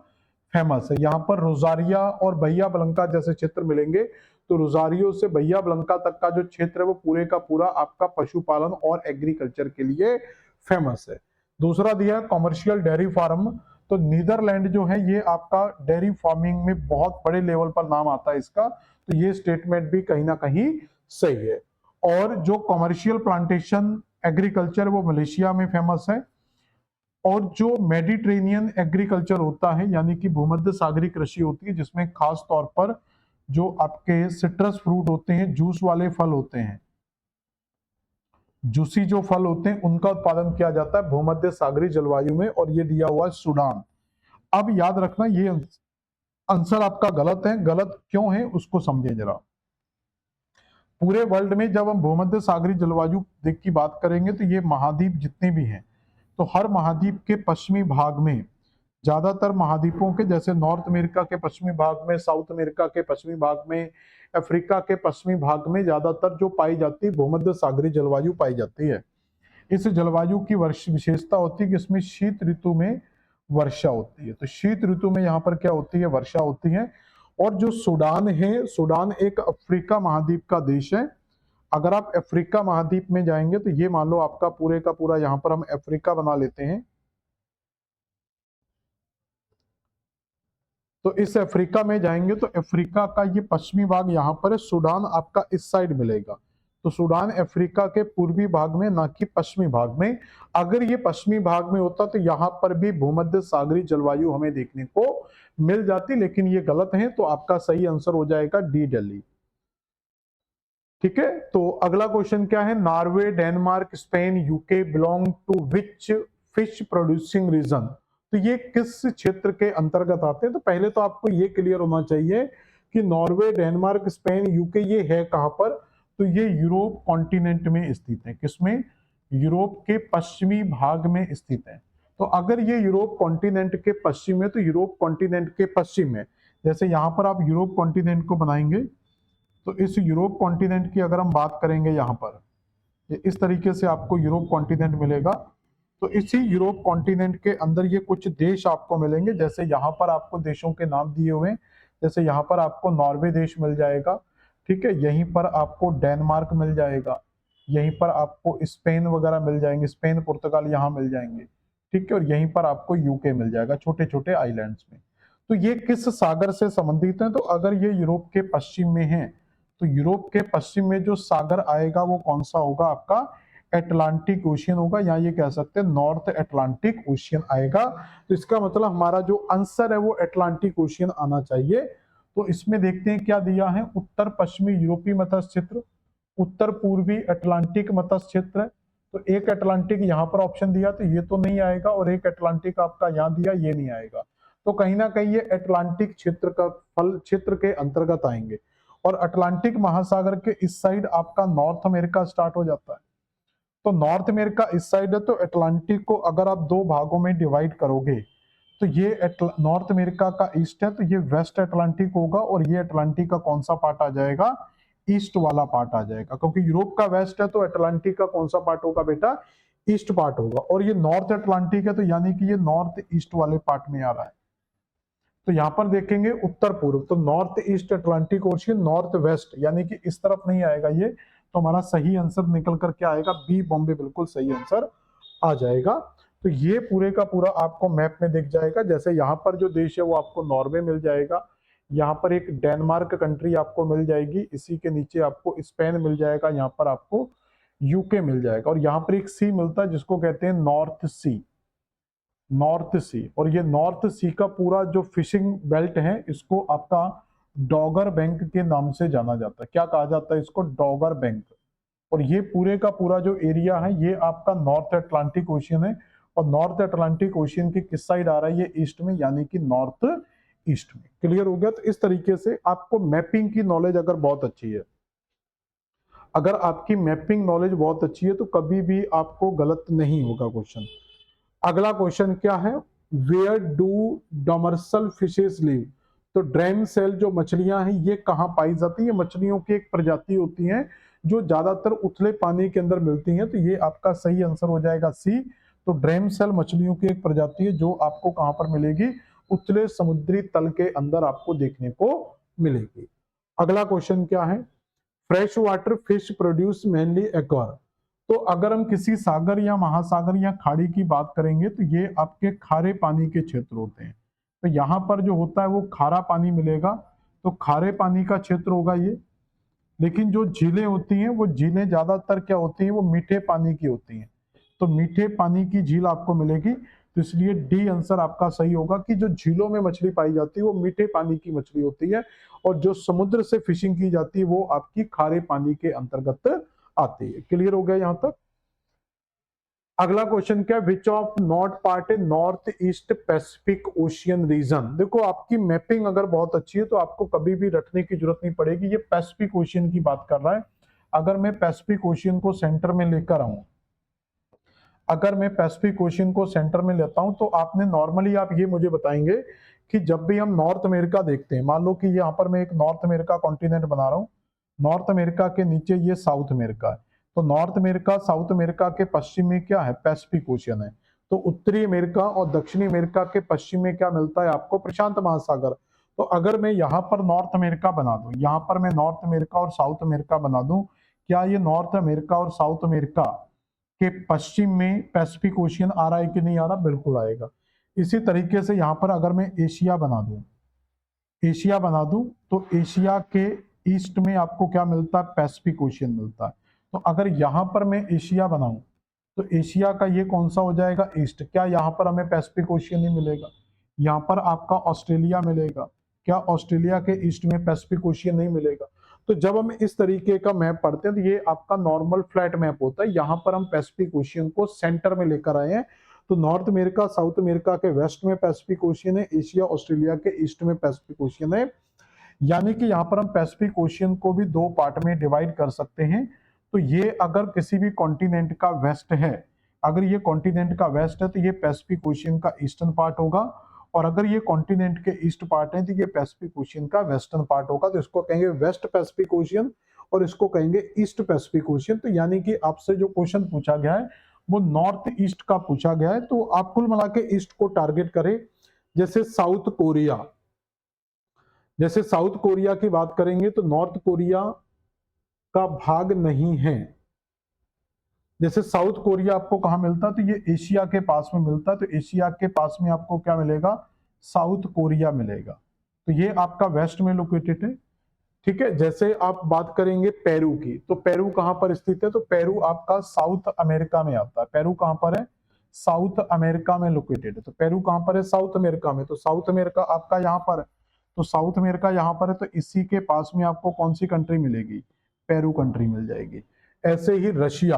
Speaker 1: फेमस है। यहाँ पर रोजारिया और बहिया ब्लंका जैसे क्षेत्र मिलेंगे। तो रोजारियो से बहिया ब्लंका तक का जो क्षेत्र है वो पूरे का पूरा आपका पशुपालन और एग्रीकल्चर के लिए फेमस है। दूसरा दिया है कॉमर्शियल डेयरी फार्म। तो नीदरलैंड जो है ये आपका डेयरी फार्मिंग में बहुत बड़े लेवल पर नाम आता है इसका। तो ये स्टेटमेंट भी कहीं ना कहीं सही है। और जो कॉमर्शियल प्लांटेशन एग्रीकल्चर वो मलेशिया में फेमस है। और जो मेडिटेरेनियन एग्रीकल्चर होता है, यानी कि भूमध्य सागरीय कृषि होती है, जिसमें खास तौर पर जो आपके सिट्रस फ्रूट होते हैं, जूस वाले फल होते हैं, जूसी जो फल होते हैं, उनका उत्पादन किया जाता है भूमध्य सागरीय जलवायु में। और ये दिया हुआ है सूडान। अब याद रखना ये आंसर आपका गलत है। गलत क्यों है उसको समझे जरा। पूरे वर्ल्ड में जब हम भूमध्य सागरीय जलवायु की बात करेंगे, तो ये महाद्वीप जितने भी हैं, तो हर महाद्वीप के पश्चिमी भाग में, ज्यादातर महाद्वीपों के, जैसे नॉर्थ अमेरिका के पश्चिमी भाग में, साउथ अमेरिका के पश्चिमी भाग में, अफ्रीका के पश्चिमी भाग में ज्यादातर जो पाई जाती है भूमध्य सागरीय जलवायु पाई जाती है। इस जलवायु की विशेषता होती है कि इसमें शीत ऋतु में वर्षा होती है। तो शीत ऋतु में यहाँ पर क्या होती है, वर्षा होती है। और जो सूडान है, सूडान एक अफ्रीका महाद्वीप का देश है। अगर आप अफ्रीका महाद्वीप में जाएंगे तो ये मान लो आपका पूरे का पूरा यहाँ पर हम अफ्रीका बना लेते हैं। तो इस अफ्रीका में जाएंगे तो अफ्रीका का ये पश्चिमी भाग यहाँ पर है, सूडान आपका इस साइड मिलेगा। तो सूडान अफ्रीका के पूर्वी भाग में, ना कि पश्चिमी भाग में। अगर ये पश्चिमी भाग में होता तो यहाँ पर भी भूमध्य सागरीय जलवायु हमें देखने को मिल जाती, लेकिन ये गलत है। तो आपका सही आंसर हो जाएगा डी, दिल्ली। ठीक है, तो अगला क्वेश्चन क्या है, Norway, Denmark, Spain, UK belong to which fish producing region. तो ये किस क्षेत्र के अंतर्गत आते हैं। तो पहले तो आपको ये क्लियर होना चाहिए कि नॉर्वे, डेनमार्क, स्पेन, यूके ये है कहां पर। तो ये यूरोप कॉन्टिनेंट में स्थित है। किसमें, यूरोप के पश्चिमी भाग में स्थित है। तो अगर ये यूरोप कॉन्टिनेंट के पश्चिम में, तो यूरोप कॉन्टिनेंट के पश्चिम में, जैसे यहां पर आप यूरोप कॉन्टिनेंट को बनाएंगे तो इस यूरोप कॉन्टिनेंट की अगर हम बात करेंगे, यहाँ पर ये इस तरीके से आपको यूरोप कॉन्टिनेंट मिलेगा। तो इसी यूरोप कॉन्टिनेंट के अंदर ये कुछ देश आपको मिलेंगे। जैसे यहाँ पर आपको देशों के नाम दिए हुए हैं। जैसे यहाँ पर आपको नॉर्वे देश मिल जाएगा, ठीक है। यहीं पर आपको डेनमार्क मिल जाएगा, यहीं पर आपको स्पेन वगैरह मिल जाएंगे, स्पेन पुर्तगाल यहाँ मिल जाएंगे, ठीक है। और यहीं पर आपको यूके मिल जाएगा, छोटे छोटे आइलैंड्स में। तो ये किस सागर से संबंधित है। तो अगर ये यूरोप के पश्चिम में है, तो यूरोप के पश्चिम में जो सागर आएगा वो कौन सा होगा, आपका अटलांटिक ओशियन होगा, या ये कह सकते हैं नॉर्थ अटलांटिक ओशियन आएगा। तो इसका मतलब हमारा जो आंसर है वो अटलांटिक ओशियन आना चाहिए। तो इसमें देखते हैं क्या दिया है, उत्तर पश्चिमी यूरोपीय मत्स्य क्षेत्र, उत्तर पूर्वी अटलांटिक मत्स्य क्षेत्र है। तो एक अटलांटिक यहाँ पर ऑप्शन दिया तो ये तो नहीं आएगा, और एक अटलांटिक आपका यहाँ दिया, ये नहीं आएगा। तो कहीं ना कहीं ये अटलांटिक क्षेत्र का फल क्षेत्र के अंतर्गत आएंगे। और अटलांटिक महासागर के इस साइड आपका नॉर्थ अमेरिका स्टार्ट हो जाता है। तो नॉर्थ अमेरिका इस साइड है, तो अटलांटिक को अगर आप दो भागों में डिवाइड करोगे तो ये नॉर्थ अमेरिका का ईस्ट है, तो ये वेस्ट अटलांटिक होगा। और ये अटलांटिक का कौन सा पार्ट आ जाएगा, ईस्ट वाला पार्ट आ जाएगा। क्योंकि यूरोप का वेस्ट है तो अटलांटिक का कौन सा पार्ट होगा बेटा, ईस्ट पार्ट होगा। और ये नॉर्थ अटलांटिक है तो यानी कि ये नॉर्थ ईस्ट वाले पार्ट में आ रहा है। तो यहां पर देखेंगे उत्तर पूर्व, तो north east Atlantic ocean, north west यानी कि इस तरफ नहीं आएगा ये। तो हमारा सही आंसर निकल करके आएगा बी, बॉम्बे, बिल्कुल सही आंसर आ जाएगा। तो ये पूरे का पूरा आपको मैप में दिख जाएगा। जैसे यहाँ पर जो देश है वो आपको नॉर्वे मिल जाएगा, यहाँ पर एक डेनमार्क कंट्री आपको मिल जाएगी, इसी के नीचे आपको स्पेन मिल जाएगा, यहाँ पर आपको यूके मिल जाएगा। और यहाँ पर एक सी मिलता है जिसको कहते हैं नॉर्थ सी, नॉर्थ सी। और ये नॉर्थ सी का पूरा जो फिशिंग बेल्ट है इसको आपका डॉगर बैंक के नाम से जाना जाता है। क्या कहा जाता है इसको, डॉगर बैंक। और ये पूरे का पूरा जो एरिया है ये आपका नॉर्थ अटलांटिक ओशियन है। और नॉर्थ अटलांटिक ओशियन की किस साइड आ रहा है, ये ईस्ट में, यानी कि नॉर्थ ईस्ट में। क्लियर हो गया। तो इस तरीके से आपको मैपिंग की नॉलेज अगर बहुत अच्छी है, अगर आपकी मैपिंग नॉलेज बहुत अच्छी है तो कभी भी आपको गलत नहीं होगा क्वेश्चन। अगला क्वेश्चन क्या है, वेयर डू डोमर्सल फिशेस लिव। तो ड्रैम सेल जो मछलियां हैं ये कहां पाई जाती है, मछलियों की एक प्रजाति होती है जो ज्यादातर उथले पानी के अंदर मिलती हैं। तो ये आपका सही आंसर हो जाएगा सी। तो ड्रैम सेल मछलियों की एक प्रजाति है जो आपको कहां पर मिलेगी, उथले समुद्री तल के अंदर आपको देखने को मिलेगी। अगला क्वेश्चन क्या है, fresh water fish produce mainly aqua. तो अगर हम किसी सागर या महासागर या खाड़ी की बात करेंगे तो ये आपके खारे पानी के क्षेत्र होते हैं। तो यहाँ पर जो होता है वो खारा पानी मिलेगा, तो खारे पानी का क्षेत्र होगा ये। लेकिन जो झीलें होती हैं वो झीलें ज्यादातर क्या होती हैं, वो मीठे पानी की होती हैं। तो मीठे पानी की झील आपको मिलेगी। तो इसलिए डी आंसर आपका सही होगा कि जो झीलों में मछली पाई जाती है वो मीठे पानी की मछली होती है, और जो समुद्र से फिशिंग की जाती है वो आपकी खारे पानी के अंतर्गत आती है। क्लियर हो गया यहां तक। अगला क्वेश्चन क्या, which of not part a north east Pacific Ocean region. देखो आपकी मैपिंग अगर बहुत अच्छी है तो आपको कभी भी रटने की जरूरत नहीं पड़ेगी। ये पैसिफिक ओशियन की बात कर रहा है। अगर मैं पैसिफिक ओशियन को सेंटर में लेकर आऊं, अगर मैं पैसिफिक ओशियन को सेंटर में लेता हूं तो आपने नॉर्मली आप ये मुझे बताएंगे कि जब भी हम नॉर्थ अमेरिका देखते हैं, मान लो कि यहाँ पर मैं एक नॉर्थ अमेरिका कॉन्टिनेंट बना रहा हूँ, नॉर्थ अमेरिका के नीचे ये साउथ अमेरिका है। तो नॉर्थ अमेरिका साउथ अमेरिका के पश्चिम में क्या है, पैसिफिक ओशियन है। तो उत्तरी अमेरिका और दक्षिणी अमेरिका के पश्चिम में क्या मिलता है आपको, प्रशांत महासागर। तो अगर मैं यहाँ पर नॉर्थ अमेरिका बना दूं, यहाँ पर मैं नॉर्थ अमेरिका और साउथ अमेरिका बना दूं, क्या ये नॉर्थ अमेरिका और साउथ अमेरिका के पश्चिम में पैसिफिक ओशियन आ रहा है कि नहीं आ रहा, बिल्कुल आएगा। इसी तरीके से यहाँ पर अगर मैं एशिया बना दूं, एशिया बना दूं, तो एशिया के ईस्ट में आपको क्या मिलता है, पैसिफिक ओशियन मिलता है। तो अगर यहां पर मैं एशिया बनाऊं, तो एशिया का ये कौन सा हो जाएगा, ईस्ट। क्या यहां पर हमें पैसिफिक ओशियन नहीं मिलेगा, यहां पर आपका ऑस्ट्रेलिया मिलेगा। क्या ऑस्ट्रेलिया के ईस्ट में पैसिफिक ओशियन नहीं मिलेगा। तो जब हम इस तरीके का मैप पढ़ते हैं तो ये आपका नॉर्मल फ्लैट मैप होता है। यहां पर हम पैसिफिक ओशियन को सेंटर में लेकर आए हैं। तो नॉर्थ अमेरिका साउथ अमेरिका के वेस्ट में पैसिफिक ओशियन है, एशिया ऑस्ट्रेलिया के ईस्ट में पैसिफिक ओशियन है। यानी कि यहाँ पर हम पैसिफिक ओशियन को भी दो पार्ट में डिवाइड कर सकते हैं। तो ये अगर किसी भी कॉन्टिनेंट का वेस्ट है, अगर ये कॉन्टिनेंट का वेस्ट है तो ये पैसिफिक ओशियन का ईस्टर्न पार्ट होगा, और अगर ये कॉन्टिनेंट के ईस्ट पार्ट है तो ये पैसिफिक ओशियन का वेस्टर्न पार्ट होगा। तो इसको कहेंगे वेस्ट पैसिफिक ओशियन और इसको कहेंगे ईस्ट पैसिफिक ओशियन। तो यानी कि आपसे जो क्वेश्चन पूछा गया है वो नॉर्थ ईस्ट का पूछा गया है। तो आप कुल मिला के ईस्ट को टारगेट करें। जैसे साउथ कोरिया, जैसे साउथ कोरिया की बात करेंगे तो नॉर्थ कोरिया का भाग नहीं है। जैसे साउथ कोरिया आपको कहां मिलता है, तो ये एशिया के पास में मिलता है। तो एशिया के पास में आपको क्या मिलेगा, साउथ कोरिया मिलेगा। तो ये आपका वेस्ट में लोकेटेड है। ठीक है, जैसे आप बात करेंगे पेरू की, तो पेरू कहां पर स्थित है, तो पेरू आपका साउथ अमेरिका में आता है। पेरू कहां पर है, साउथ अमेरिका में लोकेटेड है। तो पेरू कहां पर है, साउथ अमेरिका में। तो साउथ अमेरिका आपका यहां पर है, तो साउथ अमेरिका यहां पर है, तो इसी के पास में आपको कौन सी कंट्री मिलेगी, पेरू कंट्री मिल जाएगी। ऐसे ही रशिया,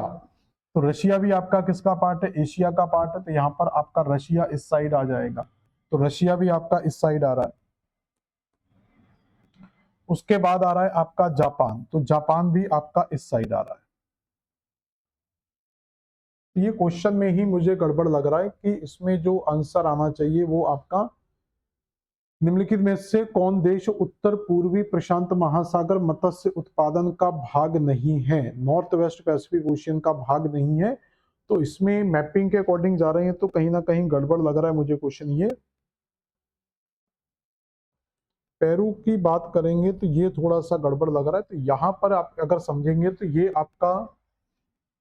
Speaker 1: तो रशिया भी आपका किसका पार्ट है, एशिया का पार्ट है। तो यहां पर आपका रशिया इस साइड आ जाएगा। तो रशिया भी आपका इस साइड आ रहा है। उसके बाद आ रहा है आपका जापान, तो जापान भी आपका इस साइड आ रहा है। तो ये क्वेश्चन में ही मुझे गड़बड़ लग रहा है कि इसमें जो आंसर आना चाहिए वो आपका निम्नलिखित में से कौन देश उत्तर पूर्वी प्रशांत महासागर मत्स्य उत्पादन का भाग नहीं है, नॉर्थ वेस्ट पैसिफिक ओशियन का भाग नहीं है। तो इसमें मैपिंग के अकॉर्डिंग जा रहे हैं तो कहीं ना कहीं गड़बड़ लग रहा है मुझे क्वेश्चन ये। पेरू की बात करेंगे तो ये थोड़ा सा गड़बड़ लग रहा है। तो यहां पर आप अगर समझेंगे तो ये आपका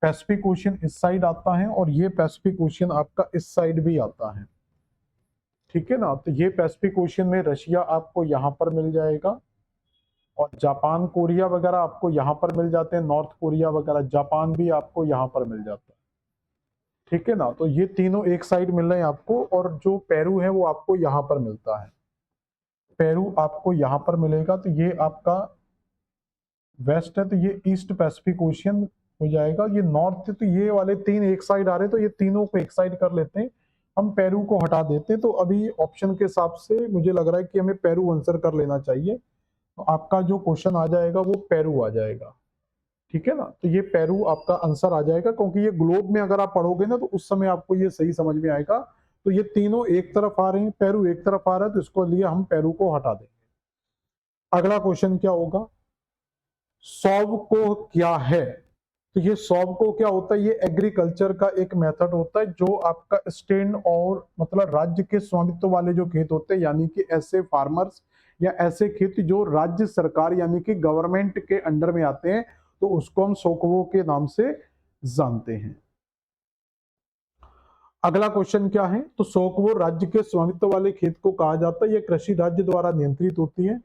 Speaker 1: पैसिफिक ओशियन इस साइड आता है और ये पैसिफिक ओशियन आपका इस साइड भी आता है। ठीक है ना, तो ये पैसिफिक ओशियन में रशिया आपको यहां पर मिल जाएगा, और जापान कोरिया वगैरह आपको यहां पर मिल जाते हैं, नॉर्थ कोरिया वगैरह, जापान भी आपको यहां पर मिल जाता है। ठीक है ना, तो ये तीनों एक साइड मिल रहे हैं आपको, और जो पेरू है वो आपको यहां पर मिलता है। पेरू आपको यहां पर मिलेगा। तो ये आपका वेस्ट है, तो ये ईस्ट पैसिफिक ओशियन हो जाएगा। ये नॉर्थ है, तो ये वाले तीन एक साइड आ रहे हैं, तो ये तीनों को एक साइड कर लेते हैं, हम पेरू को हटा देते हैं। तो अभी ऑप्शन के हिसाब से मुझे लग रहा है कि हमें पेरू आंसर कर लेना चाहिए। तो आपका जो क्वेश्चन आ जाएगा वो पेरू आ जाएगा। ठीक है ना, तो ये पेरू आपका आंसर आ जाएगा, क्योंकि ये ग्लोब में अगर आप पढ़ोगे ना तो उस समय आपको ये सही समझ में आएगा। तो ये तीनों एक तरफ आ रहे हैं, पेरू एक तरफ आ रहा है, तो इसको लिए हम पेरू को हटा देंगे। अगला क्वेश्चन क्या होगा, सॉवको क्या है। तो ये सॉवको क्या होता है, ये एग्रीकल्चर का एक मेथड होता है जो आपका स्टेट और मतलब राज्य के स्वामित्व वाले जो खेत होते हैं, यानी कि ऐसे फार्मर्स या ऐसे खेत जो राज्य सरकार यानी कि गवर्नमेंट के अंडर में आते हैं, तो उसको हम सोकवो के नाम से जानते हैं। अगला क्वेश्चन क्या है, तो सोकवो राज्य के स्वामित्व वाले खेत को कहा जाता है। यह कृषि राज्य द्वारा नियंत्रित होती है।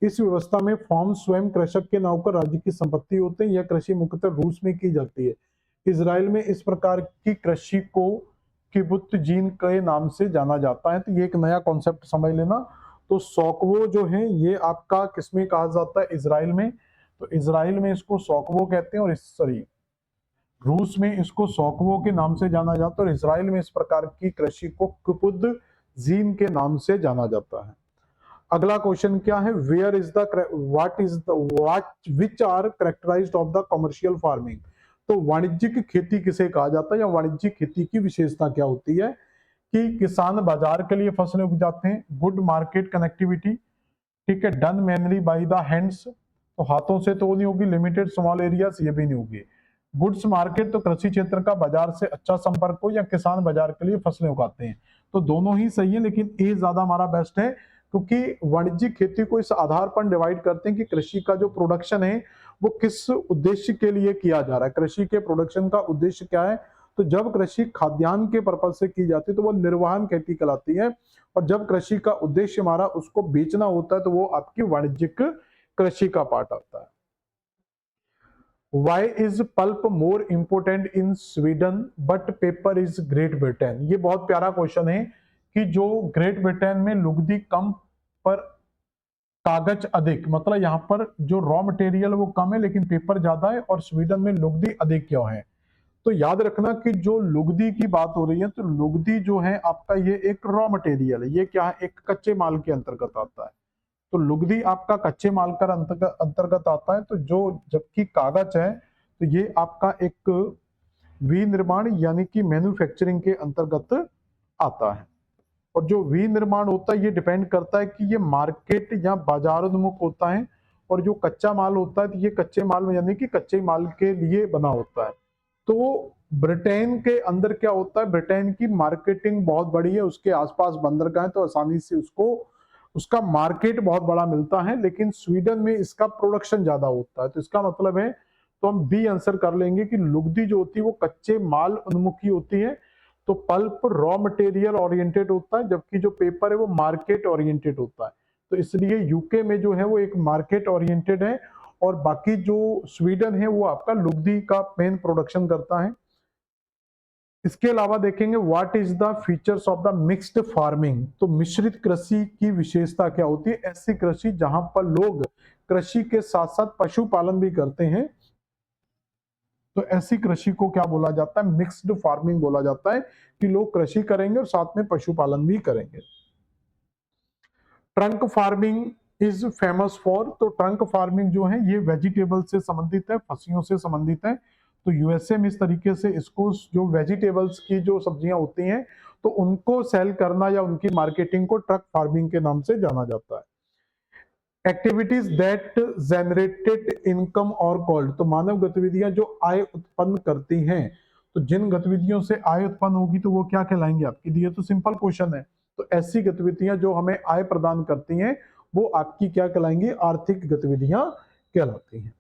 Speaker 1: इस व्यवस्था में फॉर्म स्वयं कृषक के नाम पर राज्य की संपत्ति होते हैं। यह कृषि मुख्यतः रूस में की जाती है। इजराइल में इस प्रकार की कृषि को किबुत्ज जीन के नाम से जाना जाता है। तो ये एक नया कॉन्सेप्ट समझ लेना। तो सोकवो जो है ये आपका किसमें कहा जाता है, इजराइल में। तो इजराइल में इसको सोकवो कहते हैं, और सॉरी रूस में इसको सोकवो के नाम से जाना जाता है, और इसराइल में इस प्रकार की कृषि को किबुत्ज जीन के नाम से जाना जाता है। अगला क्वेश्चन क्या है, where is the what which are characterized of the commercial farming. तो वाणिज्यिक खेती किसे कहा जाता है, या वाणिज्यिक खेती की विशेषता क्या होती है, कि किसान बाजार के लिए फसलें उपजाते हैं, गुड मार्केट कनेक्टिविटी, ठीक है, done mainly by the hands, तो हाथों से तो नहीं होगी, लिमिटेड स्मॉल एरियाज, ये भी नहीं होगी, गुड्स मार्केट तो कृषि क्षेत्र का बाजार से अच्छा संपर्क हो या किसान बाजार के लिए फसलें उगाते हैं, तो दोनों ही सही है, लेकिन ए ज्यादा हमारा बेस्ट है, क्योंकि वाणिज्यिक खेती को इस आधार पर डिवाइड करते हैं कि कृषि का जो प्रोडक्शन है वो किस उद्देश्य के लिए किया जा रहा है, कृषि के प्रोडक्शन का उद्देश्य क्या है। तो जब कृषि खाद्यान्न के पर्पज से की जाती है तो वो निर्वहन खेती कहलाती है, और जब कृषि का उद्देश्य हमारा उसको बेचना होता है तो वो आपकी वाणिज्यिक कृषि का पार्ट आता है। Why is pulp more important in Sweden but paper is Great Britain? ये बहुत प्यारा क्वेश्चन है कि जो ग्रेट ब्रिटेन में लुगदी कम पर कागज अधिक, मतलब यहाँ पर जो रॉ मटेरियल वो कम है लेकिन पेपर ज्यादा है, और स्वीडन में लुगदी अधिक क्यों है। तो याद रखना कि जो लुगदी की बात हो रही है, तो लुगदी जो है आपका ये एक रॉ मटेरियल है, ये क्या है, एक कच्चे माल के अंतर्गत आता है। तो लुगदी आपका कच्चे माल का अंतर्गत आता है। तो जो जबकि कागज है तो ये आपका एक विनिर्माण यानी कि मैन्युफैक्चरिंग के अंतर्गत आता है। और जो विनिर्माण होता है ये डिपेंड करता है कि ये मार्केट या बाजारोन्मुख होता है, और जो कच्चा माल होता है तो ये कच्चे माल में यानी कि कच्चे माल के लिए बना होता है। तो ब्रिटेन के अंदर क्या होता है, ब्रिटेन की मार्केटिंग बहुत बड़ी है, उसके आसपास बंदरगाह है तो आसानी से उसको उसका मार्केट बहुत बड़ा मिलता है, लेकिन स्वीडन में इसका प्रोडक्शन ज्यादा होता है। तो इसका मतलब है, तो हम बी आंसर कर लेंगे कि लुगदी जो होती है वो कच्चे माल उन्मुखी होती है। तो पल्प रॉ मटेरियल ओरिएंटेड होता है, जबकि जो पेपर है वो मार्केट ओरिएंटेड होता है। तो इसलिए यूके में जो है वो एक मार्केट ओरिएंटेड है, और बाकी जो स्वीडन है वो आपका लुगदी का मेन प्रोडक्शन करता है। इसके अलावा देखेंगे what is the features of the mixed farming. तो मिश्रित कृषि की विशेषता क्या होती है, ऐसी कृषि जहां पर लोग कृषि के साथ साथ पशुपालन भी करते हैं, तो ऐसी कृषि को क्या बोला जाता है, मिक्स्ड फार्मिंग बोला जाता है, कि लोग कृषि करेंगे और साथ में पशुपालन भी करेंगे। Trunk farming is famous for, तो ट्रंक फार्मिंग जो है ये वेजिटेबल से संबंधित है, फसलों से संबंधित है। तो यूएसए में इस तरीके से इसको जो वेजिटेबल्स की जो सब्जियां होती हैं तो उनको सेल करना या उनकी मार्केटिंग को ट्रक फार्मिंग के नाम से जाना जाता है। एक्टिविटीज दैट जनरेटेड इनकम और कॉल्ड, तो मानव गतिविधियां जो आय उत्पन्न करती हैं, तो जिन गतिविधियों से आय उत्पन्न होगी तो वो क्या कहलाएंगे आपकी, दिए तो सिंपल क्वेश्चन है। तो ऐसी गतिविधियां जो हमें आय प्रदान करती हैं वो आपकी क्या कहलाएंगी, आर्थिक गतिविधियां कहलाती हैं।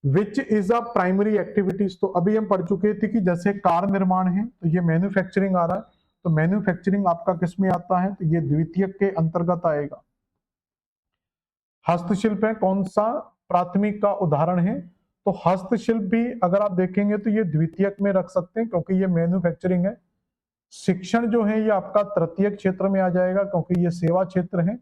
Speaker 1: Which is a primary activities, तो अभी हम पढ़ चुके थे कि जैसे कार निर्माण है तो ये मैन्युफैक्चरिंग आ रहा है, तो मैन्युफैक्चरिंग आपका किस में आता है, तो ये द्वितीयक के अंतर्गत आएगा। हस्तशिल्प है कौन सा, प्राथमिक का उदाहरण है। तो हस्तशिल्प भी अगर आप देखेंगे तो ये द्वितीयक में रख सकते हैं क्योंकि ये मैन्युफैक्चरिंग है। शिक्षण जो है ये आपका तृतीयक क्षेत्र में आ जाएगा क्योंकि ये सेवा क्षेत्र है।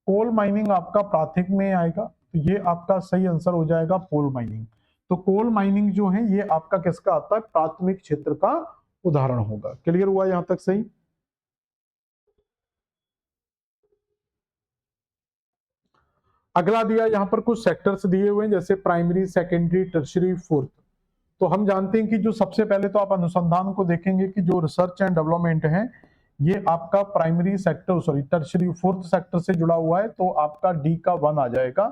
Speaker 1: कोल माइनिंग आपका प्राथमिक में आएगा, तो ये आपका सही आंसर हो जाएगा कोल माइनिंग। तो कोल माइनिंग जो है ये आपका किसका आता है, प्राथमिक क्षेत्र का उदाहरण होगा। क्लियर हुआ यहां तक सही। अगला दिया यहाँ पर कुछ सेक्टर्स दिए हुए हैं जैसे प्राइमरी, सेकेंडरी, टर्शरी, फोर्थ। तो हम जानते हैं कि जो सबसे पहले तो आप अनुसंधान को देखेंगे कि जो रिसर्च एंड डेवलपमेंट है ये आपका primary sector sorry tertiary fourth sector से जुड़ा हुआ है, तो आपका डी का 1 आ जाएगा।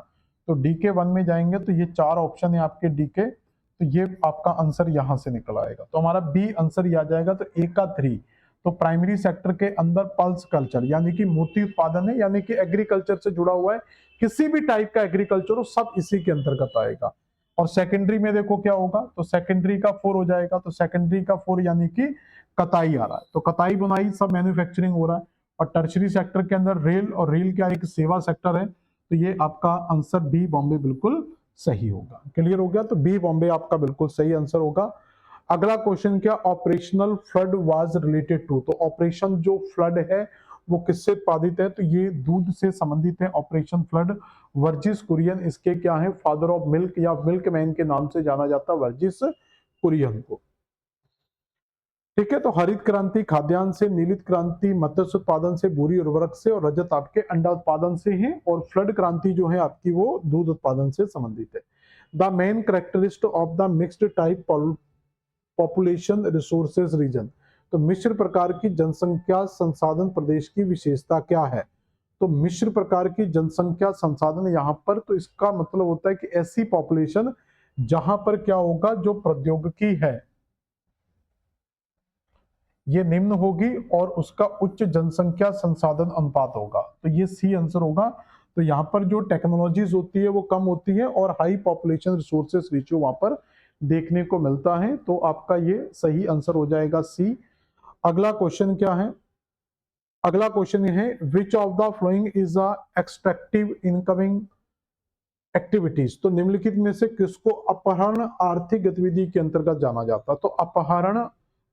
Speaker 1: तो डी के 1 में जाएंगे तो ये 4 ऑप्शन है आपके डी के, तो ये आपका आंसर यहां से निकल आएगा। तो हमारा बी आंसर आ जाएगा। तो ए का 3, तो प्राइमरी सेक्टर के अंदर पल्स कल्चर यानी कि मोती उत्पादन है, यानी कि एग्रीकल्चर से जुड़ा हुआ है, किसी भी टाइप का एग्रीकल्चर हो सब इसी के अंतर्गत आएगा। और सेकेंडरी में देखो क्या होगा, तो सेकेंडरी का 4 हो जाएगा। तो सेकेंडरी का 4 यानी कि कताई आ रहा है, तो कताई बुनाई सब मैन्युफैक्चरिंग हो रहा है। और टर्शरी सेक्टर के अंदर रेल, और रेल क्या एक सेवा सेक्टर है, तो ये आपका आंसर बी बॉम्बे बिल्कुल सही होगा। क्लियर हो गया, तो बी बॉम्बे आपका बिल्कुल सही आंसर होगा। अगला क्वेश्चन क्या, operational flood was related to, तो ऑपरेशन जो फ्लड है वो किससे उत्पादित है, तो ये दूध से संबंधित है ऑपरेशन फ्लड। वर्जिस कुरियन इसके क्या है, फादर ऑफ मिल्क या मिल्क मैन के नाम से जाना जाता है वर्जिस कुरियन को। ठीक है, तो हरित क्रांति खाद्यान्न से, नीलित क्रांति मत्स्य उत्पादन से, भूरी उर्वरक से, और रजत आपके अंडा उत्पादन से है, और फ्लड क्रांति जो है आपकी वो दूध उत्पादन से संबंधित है। The main characteristic of the mixed type population resources region, तो मिश्र प्रकार की जनसंख्या संसाधन प्रदेश की विशेषता क्या है। तो मिश्र प्रकार की जनसंख्या संसाधन यहाँ पर, तो इसका मतलब होता है कि ऐसी पॉपुलेशन जहां पर क्या होगा, जो प्रौद्योगिकी है ये निम्न होगी और उसका उच्च जनसंख्या संसाधन अनुपात होगा, तो ये सी आंसर होगा। तो यहाँ पर जो टेक्नोलॉजीज होती है वो कम होती है और हाई पॉपुलेशन रिसोर्सेस रेशियो वहां पर देखने को मिलता है, तो आपका ये सही आंसर हो जाएगा सी। अगला क्वेश्चन क्या है, अगला क्वेश्चन ये है, which of the following is a extractive incoming activities. तो निम्नलिखित में से किसको अपहरण आर्थिक गतिविधि के अंतर्गत जाना जाता है। तो अपहरण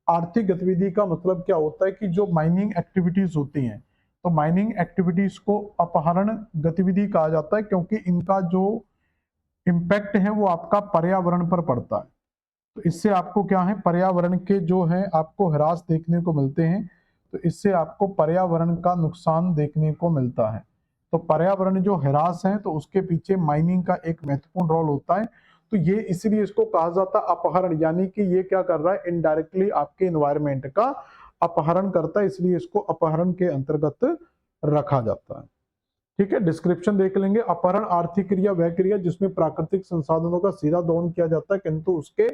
Speaker 1: आर्थिक गतिविधि का मतलब क्या होता है कि जो माइनिंग एक्टिविटीज होती हैं, तो माइनिंग एक्टिविटीज को अपहरण गतिविधि कहा जाता है, क्योंकि इनका जो इम्पैक्ट है वो आपका पर्यावरण पर पड़ता है। तो इससे आपको क्या है, पर्यावरण के जो है आपको ह्रास देखने को मिलते हैं, तो इससे आपको पर्यावरण का नुकसान देखने को मिलता है। तो पर्यावरण जो ह्रास है तो उसके पीछे माइनिंग का एक महत्वपूर्ण रोल होता है। तो ये इसलिए इसको कहा जाता है अपहरण, यानी कि ये क्या कर रहा है, इनडायरेक्टली आपके एनवायरमेंट का अपहरण करता है, इसलिए इसको अपहरण के अंतर्गत रखा जाता है। ठीक है, डिस्क्रिप्शन देख लेंगे। अपहरण आर्थिक क्रिया वह क्रिया जिसमें प्राकृतिक संसाधनों का सीधा दोहन किया जाता है, किंतु उसके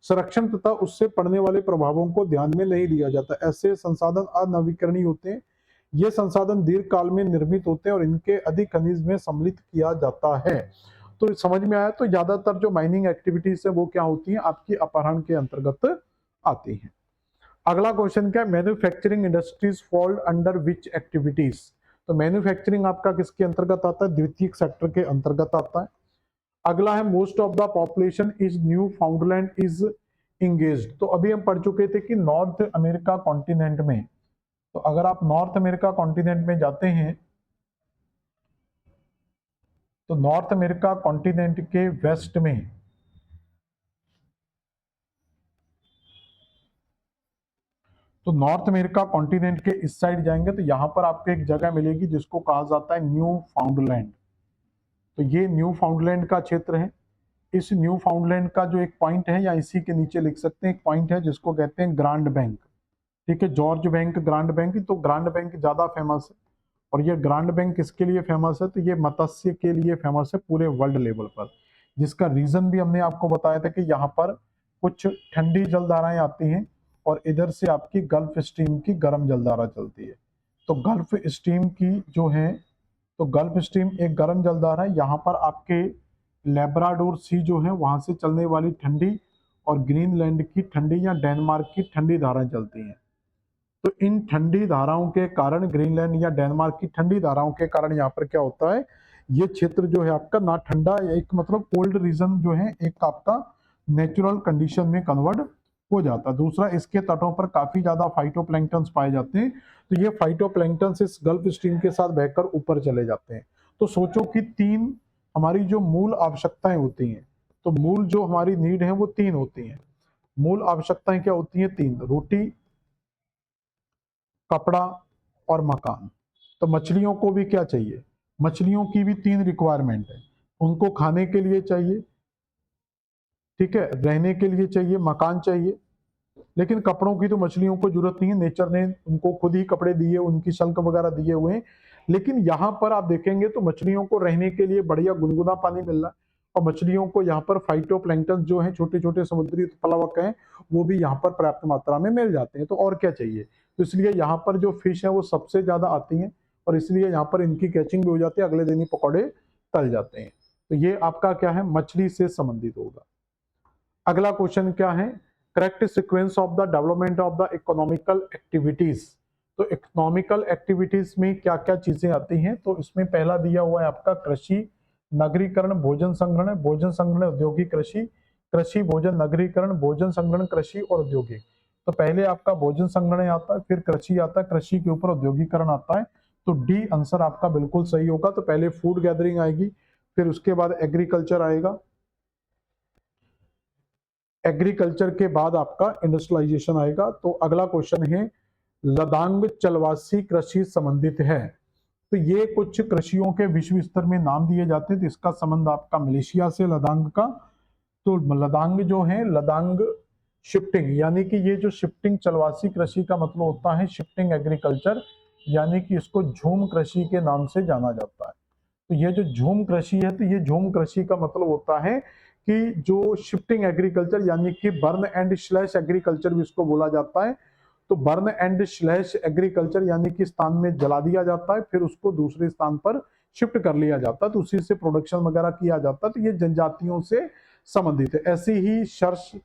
Speaker 1: संरक्षण तथा उससे पड़ने वाले प्रभावों को ध्यान में नहीं लिया जाता। ऐसे संसाधन अनवीकरणीय होते हैं, ये संसाधन दीर्घ काल में निर्मित होते हैं और इनके अधिक खनिज में सम्मिलित किया जाता है। तो समझ में आया, तो ज्यादातर जो माइनिंग एक्टिविटीज है वो क्या होती है, आपकी अपहरण के अंतर्गत आती है। अगला क्वेश्चन क्या है, manufacturing industries fall under which activities. तो मैन्युफैक्चरिंग आपका किसके अंतर्गत आता है, द्वितीयक सेक्टर के अंतर्गत आता है। अगला है, most of the population is new फाउंडलैंड is engaged. तो अभी हम पढ़ चुके थे कि नॉर्थ अमेरिका कॉन्टिनेंट में, तो अगर आप नॉर्थ अमेरिका कॉन्टिनेंट में जाते हैं तो नॉर्थ अमेरिका कॉन्टिनेंट के वेस्ट में, तो नॉर्थ अमेरिका कॉन्टिनेंट के इस साइड जाएंगे तो यहां पर आपको एक जगह मिलेगी जिसको कहा जाता है न्यू फाउंडलैंड। तो ये न्यू फाउंडलैंड का क्षेत्र है। इस न्यू फाउंडलैंड का जो एक पॉइंट है, या इसी के नीचे लिख सकते हैं, एक पॉइंट है जिसको कहते हैं ग्रांड बैंक। ठीक है, जॉर्ज बैंक, ग्रांड बैंक। तो ग्रांड बैंक ज्यादा फेमस है, और ये ग्रांड बैंक किसके लिए फेमस है, तो ये मत्स्य के लिए फेमस है पूरे वर्ल्ड लेवल पर। जिसका रीजन भी हमने आपको बताया था कि यहाँ पर कुछ ठंडी जलधाराएं आती हैं और इधर से आपकी गल्फ स्ट्रीम की गर्म जलधारा चलती है। तो गल्फ स्ट्रीम की जो है, तो गल्फ स्ट्रीम एक गर्म जलधारा है, यहाँ पर आपके लेब्राडोर सी जो है वहां से चलने वाली ठंडी और ग्रीनलैंड की ठंडी या डेनमार्क की ठंडी धाराएं चलती हैं। तो इन ठंडी धाराओं के कारण, ग्रीनलैंड या डेनमार्क की ठंडी धाराओं के कारण यहाँ पर क्या होता है, ये क्षेत्र जो है आपका ना ठंडा, एक मतलब कोल्ड रीजन जो है एक आपका नेचुरल कंडीशन में कन्वर्ट हो जाता है। दूसरा, इसके तटों पर काफी ज्यादा फाइटोप्लैंक्टन्स पाए जाते हैं, तो ये फाइटोप्लैंक्टन्स इस गल्फ स्ट्रीम के साथ बहकर ऊपर चले जाते हैं। तो सोचो कि तीन हमारी जो मूल आवश्यकताएं होती हैं, तो मूल जो हमारी नीड है वो तीन होती हैं। मूल आवश्यकताएं क्या होती हैं, तीन, रोटी, कपड़ा और मकान। तो मछलियों को भी क्या चाहिए, मछलियों की भी तीन रिक्वायरमेंट है, उनको खाने के लिए चाहिए, ठीक है, रहने के लिए चाहिए, मकान चाहिए। लेकिन कपड़ों की तो मछलियों को जरूरत नहीं है, नेचर ने उनको खुद ही कपड़े दिए, उनकी शल्क वगैरह दिए हुए हैं। लेकिन यहाँ पर आप देखेंगे तो मछलियों को रहने के लिए बढ़िया गुनगुना पानी मिल रहा है, और मछलियों को यहाँ पर फाइटोप्लैंक्टन जो है, छोटे छोटे समुद्री प्लवक हैं, वो भी यहाँ पर पर्याप्त मात्रा में मिल जाते हैं। तो और क्या चाहिए, तो इसलिए यहाँ पर जो फिश है वो सबसे ज्यादा आती है, और इसलिए यहाँ पर इनकी कैचिंग भी हो जाती है, अगले दिन ही पकौड़े तल जाते हैं। तो ये आपका क्या है, मछली से संबंधित होगा। अगला क्वेश्चन क्या है, correct sequence of the development of the economical activities. तो इकोनॉमिकल एक्टिविटीज में क्या क्या चीजें आती हैं, तो इसमें पहला दिया हुआ है आपका कृषि, नगरीकरण, भोजन संग्रहण, भोजन संग्रहण, औद्योगिक कृषि, कृषि भोजन नगरीकरण, भोजन संग्रहण, कृषि और औद्योगिक। तो पहले आपका भोजन संग्रहण आता है, फिर कृषि आता है, कृषि के ऊपर औद्योगिकरण आता है। तो डी आंसर आपका बिल्कुल सही होगा। तो पहले फूड गैदरिंग आएगी, फिर उसके बाद एग्रीकल्चर आएगा, एग्रीकल्चर के बाद आपका इंडस्ट्रियलाइजेशन आएगा। तो अगला क्वेश्चन है, लदांग चलवासी कृषि संबंधित है। तो ये कुछ कृषियों के विश्व स्तर में नाम दिए जाते हैं, तो इसका संबंध आपका मलेशिया से, लदांग का। तो लदांग जो है, लदांग शिफ्टिंग, यानी कि ये जो शिफ्टिंग चलवासी कृषि का मतलब होता है शिफ्टिंग एग्रीकल्चर, यानी कि इसको झूम कृषि के नाम से जाना जाता है। तो ये जो झूम कृषि है, तो ये झूम कृषि का मतलब होता है कि जो शिफ्टिंग एग्रीकल्चर यानी कि बर्न एंड स्लैश एग्रीकल्चर भी इसको बोला जाता है। तो बर्न एंड स्लैश एग्रीकल्चर यानी कि स्थान में जला दिया जाता है, फिर उसको दूसरे स्थान पर शिफ्ट कर लिया जाता है, तो उसी से प्रोडक्शन वगैरह किया जाता है। तो ये जनजातियों से संबंधित है। ऐसी ही शर्त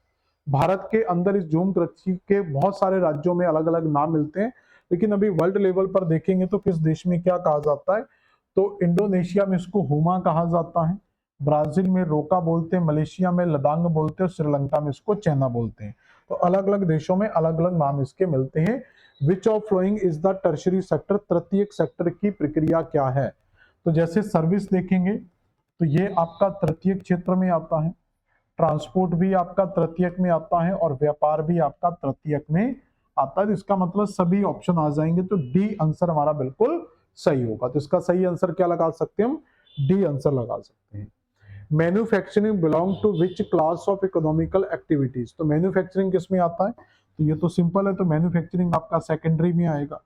Speaker 1: भारत के अंदर इस झूम कृषि के बहुत सारे राज्यों में अलग अलग नाम मिलते हैं, लेकिन अभी वर्ल्ड लेवल पर देखेंगे तो किस देश में क्या कहा जाता है, तो इंडोनेशिया में इसको हुमा कहा जाता है, ब्राजील में रोका बोलते हैं, मलेशिया में लदांग बोलते हैं, श्रीलंका में इसको चैना बोलते हैं। तो अलग अलग देशों में अलग अलग नाम इसके मिलते हैं। Which of following is the tertiary sector, तृतीयक सेक्टर की प्रक्रिया क्या है। तो जैसे सर्विस देखेंगे तो ये आपका तृतीयक क्षेत्र में आता है, ट्रांसपोर्ट भी आपका तृतीयक में आता है और व्यापार भी आपका तृतीयक में आता है। इसका मतलब सभी ऑप्शन आ जाएंगे, तो डी आंसर हमारा बिल्कुल सही होगा। तो इसका सही आंसर क्या लगा सकते हैं हम, डी आंसर लगा सकते हैं। Manufacturing belong to which class of economical activities, तो मैन्युफैक्चरिंग किस में आता है, तो ये तो सिंपल है, तो मैन्युफैक्चरिंग आपका सेकेंडरी में आएगा।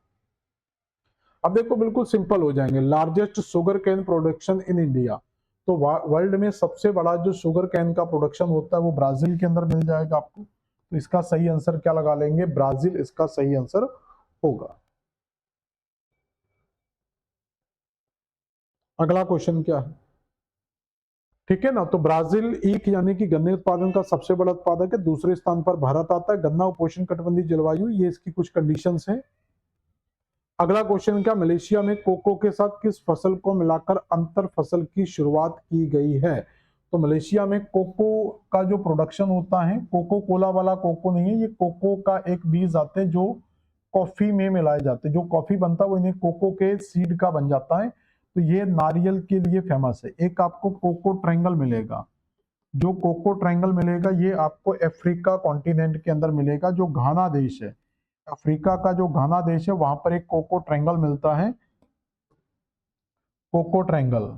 Speaker 1: अब देखो बिल्कुल सिंपल हो जाएंगे। Largest sugar cane production in India, तो वर्ल्ड में सबसे बड़ा जो शुगर कैन का प्रोडक्शन होता है वो ब्राजील के अंदर मिल जाएगा आपको। तो इसका सही आंसर क्या लगा लेंगे, ब्राजील इसका सही आंसर होगा। अगला क्वेश्चन क्या है, ठीक है ना। तो ब्राजील ईख यानी कि गन्ने उत्पादन का सबसे बड़ा उत्पादक है, दूसरे स्थान पर भारत आता है। गन्ना उपोष्ण कटिबंधीय जलवायु, ये इसकी कुछ कंडीशंस हैं। अगला क्वेश्चन क्या, मलेशिया में कोको के साथ किस फसल को मिलाकर अंतर फसल की शुरुआत की गई है। तो मलेशिया में कोको का जो प्रोडक्शन होता है, कोको कोला वाला कोको नहीं है, ये कोको का एक बीज आते हैं जो कॉफी में मिलाए जाते हैं, जो कॉफी बनता है वो इन्हें कोको के सीड का बन जाता है। तो ये नारियल के लिए फेमस है। एक आपको कोको ट्रायंगल मिलेगा, जो कोको ट्रायंगल मिलेगा ये आपको अफ्रीका कॉन्टिनेंट के अंदर मिलेगा, जो घाना देश है, अफ्रीका का जो घाना देश है वहां पर एक कोको ट्रायंगल मिलता है, कोको ट्रायंगल,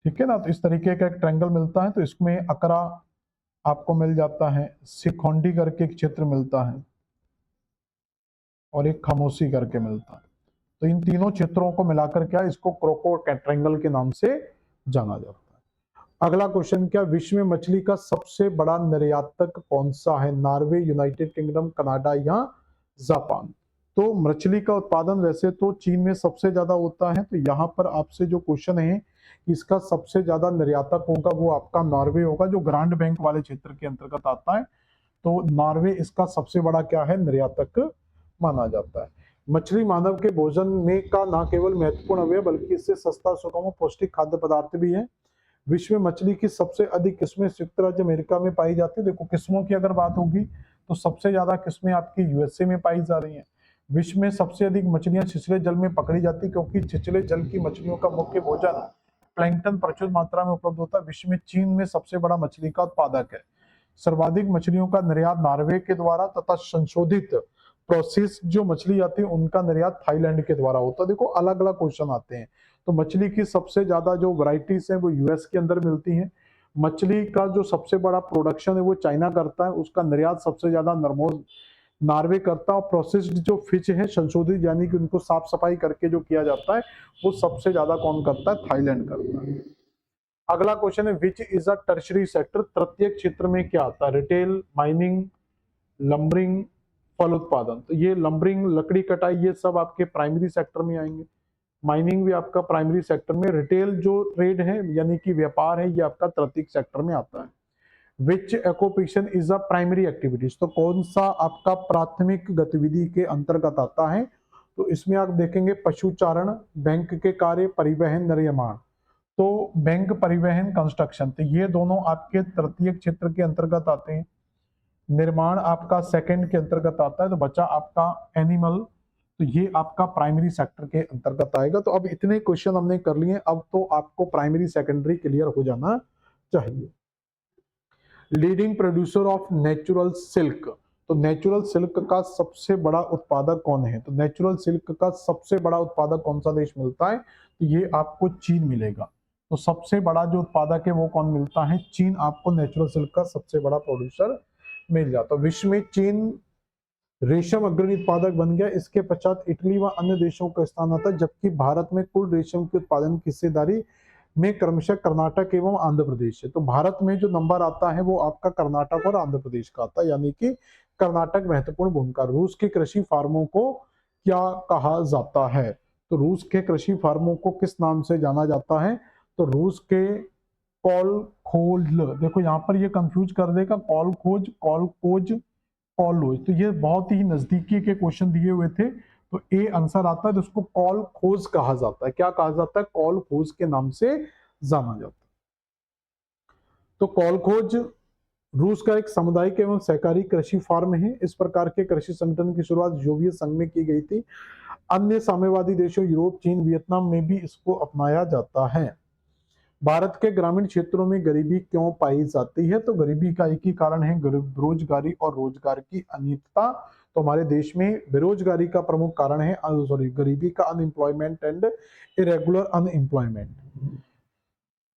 Speaker 1: ठीक है ना। तो इस तरीके का एक ट्रायंगल मिलता है, तो इसमें अकरा आपको मिल जाता है, सिखोंडी करके एक क्षेत्र मिलता है और एक खामोशी करके मिलता है। तो इन तीनों क्षेत्रों को मिलाकर क्या, इसको कोको ट्रायंगल के नाम से जाना जाता है। अगला क्वेश्चन क्या, विश्व में मछली का सबसे बड़ा निर्यातक कौन सा है, नॉर्वे, यूनाइटेड किंगडम, कनाडा या जापान। तो मछली का उत्पादन वैसे तो चीन में सबसे ज्यादा होता है, तो यहाँ पर आपसे जो क्वेश्चन है इसका सबसे ज्यादा निर्यातक होगा वो आपका नॉर्वे होगा, जो ग्रांड बैंक वाले क्षेत्र के अंतर्गत आता है। तो नॉर्वे इसका सबसे बड़ा क्या है, निर्यातक माना जाता है। मछली मानव के भोजन में का न केवल महत्वपूर्ण अवयव बल्कि इससे सस्ता, सुगम और पौष्टिक खाद्य पदार्थ भी है। विश्व में मछली की सबसे अधिक किस्में संयुक्त राज्य अमेरिका में पाई जाती है। देखो किस्मों की अगर बात होगी तो सबसे ज्यादा किस्में आपकी यूएसए में पाई जा रही हैं। विश्व में सबसे अधिक मछलियां छिछले जल में पकड़ी जाती है, क्योंकि छिछले जल की मछलियों का मुख्य भोजन प्लैंकटन प्रचुर मात्रा में उपलब्ध होता है। विश्व में चीन में सबसे बड़ा मछली का उत्पादक है। सर्वाधिक मछलियों का निर्यात नॉर्वे के द्वारा तथा संशोधित प्रोसेस जो मछली आती है उनका निर्यात थाईलैंड के द्वारा होता है। देखो अलग अलग क्वेश्चन आते हैं। तो मछली की सबसे ज्यादा जो वैरायटीज है वो यूएस के अंदर मिलती हैं। मछली का जो सबसे बड़ा प्रोडक्शन है वो चाइना करता है, उसका निर्यात सबसे ज्यादा नॉर्वे नॉर्वे करता है। और प्रोसेस्ड जो फिश है संशोधित यानी कि उनको साफ सफाई करके जो किया जाता है वो सबसे ज्यादा कौन करता है, थाईलैंड करता है। अगला क्वेश्चन है, which is a tertiary sector, तृतीयक क्षेत्र में क्या आता है, रिटेल, माइनिंग, लंबरिंग, फल उत्पादन। तो ये लंबरिंग लकड़ी कटाई ये सब आपके प्राइमरी सेक्टर में आएंगे। माइनिंग भी आपका प्राइमरी सेक्टर में, रिटेल जो ट्रेड है यानी कि व्यापार है ये आपका तृतीयक सेक्टर में आता है। Which occupation is a primary activities, तो कौन सा आपका प्राथमिक गतिविधि के अंतर्गत आता है। तो इसमें आप देखेंगे पशुचारण, बैंक के कार्य, परिवहन, निर्माण। तो बैंक, परिवहन, कंस्ट्रक्शन, तो ये दोनों आपके तृतीयक क्षेत्र के अंतर्गत आते हैं। निर्माण आपका सेकंड के अंतर्गत आता है। तो बचा आपका एनिमल, तो ये आपका प्राइमरी सेक्टर के अंतर्गत आएगा। तो अब इतने क्वेश्चन हमने कर लिए, अब तो आपको प्राइमरी सेकेंडरी क्लियर हो जाना चाहिए। Leading producer of natural silk, तो नेचुरल सिल्क का सबसे बड़ा उत्पादक कौन है। तो नेचुरल सिल्क का सबसे बड़ा उत्पादक कौन सा देश मिलता है, तो ये आपको चीन मिलेगा। तो सबसे बड़ा जो उत्पादक है वो कौन मिलता है, चीन आपको नेचुरल सिल्क का सबसे बड़ा प्रोड्यूसर मिल जाता है। विश्व में चीन रेशम अग्रणी उत्पादक बन गया, इसके पश्चात इटली व अन्य देशों का स्थान आता है, जबकि भारत में कुल रेशम के उत्पादन की हिस्सेदारी में क्रमशः कर्नाटक एवं आंध्र प्रदेश है। तो भारत में जो नंबर आता है वो आपका कर्नाटक और आंध्र प्रदेश का आता है, यानी कि कर्नाटक महत्वपूर्ण भूमिका। रूस के कृषि फार्मों को क्या कहा जाता है? तो रूस के कृषि फार्मों को किस नाम से जाना जाता है? तो रूस के कॉलखोज, देखो यहाँ पर ये कंफ्यूज कर देगा, कॉलखोज, कॉलखोज, कॉलोज, तो ये बहुत ही नजदीकी के क्वेश्चन दिए हुए थे, तो ए आंसर आता है। तो उसको कॉल खोज कहा जाता है। क्या कहा जाता है? कॉल खोज के नाम से जाना जाता है। तो कॉल खोज रूस का एक सामुदायिक एवं सहकारी कृषि फार्म है। इस प्रकार के कृषि संगठन की शुरुआत सोवियत संघ में की गई थी। अन्य साम्यवादी देशों यूरोप, चीन, वियतनाम में भी इसको अपनाया जाता है। भारत के ग्रामीण क्षेत्रों में गरीबी क्यों पाई जाती है? तो गरीबी का एक ही कारण है, बेरोजगारी और रोजगार की अनियमितता। तो हमारे देश में बेरोजगारी का प्रमुख कारण है, गरीबी का, unemployment and irregular unemployment.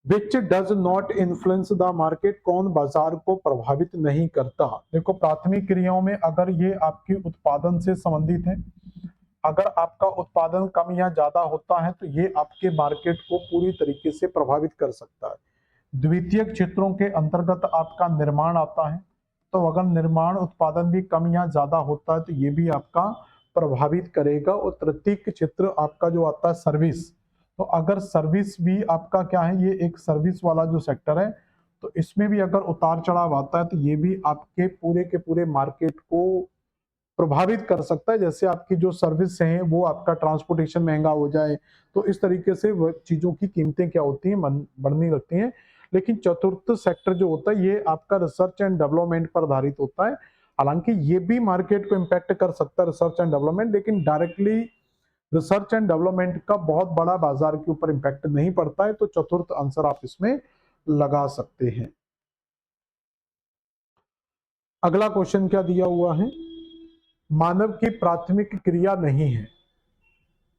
Speaker 1: Which does not influence the market, कौन बाजार को प्रभावित नहीं करता? देखो, प्राथमिक क्रियाओं में अगर ये आपके उत्पादन से संबंधित है, अगर आपका उत्पादन कम या ज्यादा होता है तो ये आपके मार्केट को पूरी तरीके से प्रभावित कर सकता है। द्वितीय क्षेत्रों के अंतर्गत आपका निर्माण आता है, तो अगर निर्माण उत्पादन भी कम या ज्यादा होता है तो ये भी आपका प्रभावित करेगा। और तृतीय क्षेत्र आपका जो आता है सर्विस, तो अगर सर्विस भी आपका क्या है, ये एक सर्विस वाला जो सेक्टर है, तो इसमें भी अगर उतार चढ़ाव आता है तो ये भी आपके पूरे के पूरे मार्केट को प्रभावित कर सकता है। जैसे आपकी जो सर्विस है वो आपका ट्रांसपोर्टेशन महंगा हो जाए, तो इस तरीके से चीजों की कीमतें क्या होती हैं, बढ़ने लगती हैं। लेकिन चतुर्थ सेक्टर जो होता है ये आपका रिसर्च एंड डेवलपमेंट पर आधारित होता है। हालांकि ये भी मार्केट को इम्पैक्ट कर सकता है, रिसर्च एंड डेवलपमेंट, लेकिन डायरेक्टली रिसर्च एंड डेवलपमेंट का बहुत बड़ा बाजार के ऊपर इम्पैक्ट नहीं पड़ता है। तो चतुर्थ आंसर आप इसमें लगा सकते हैं। अगला क्वेश्चन क्या दिया हुआ है? मानव की प्राथमिक क्रिया नहीं है।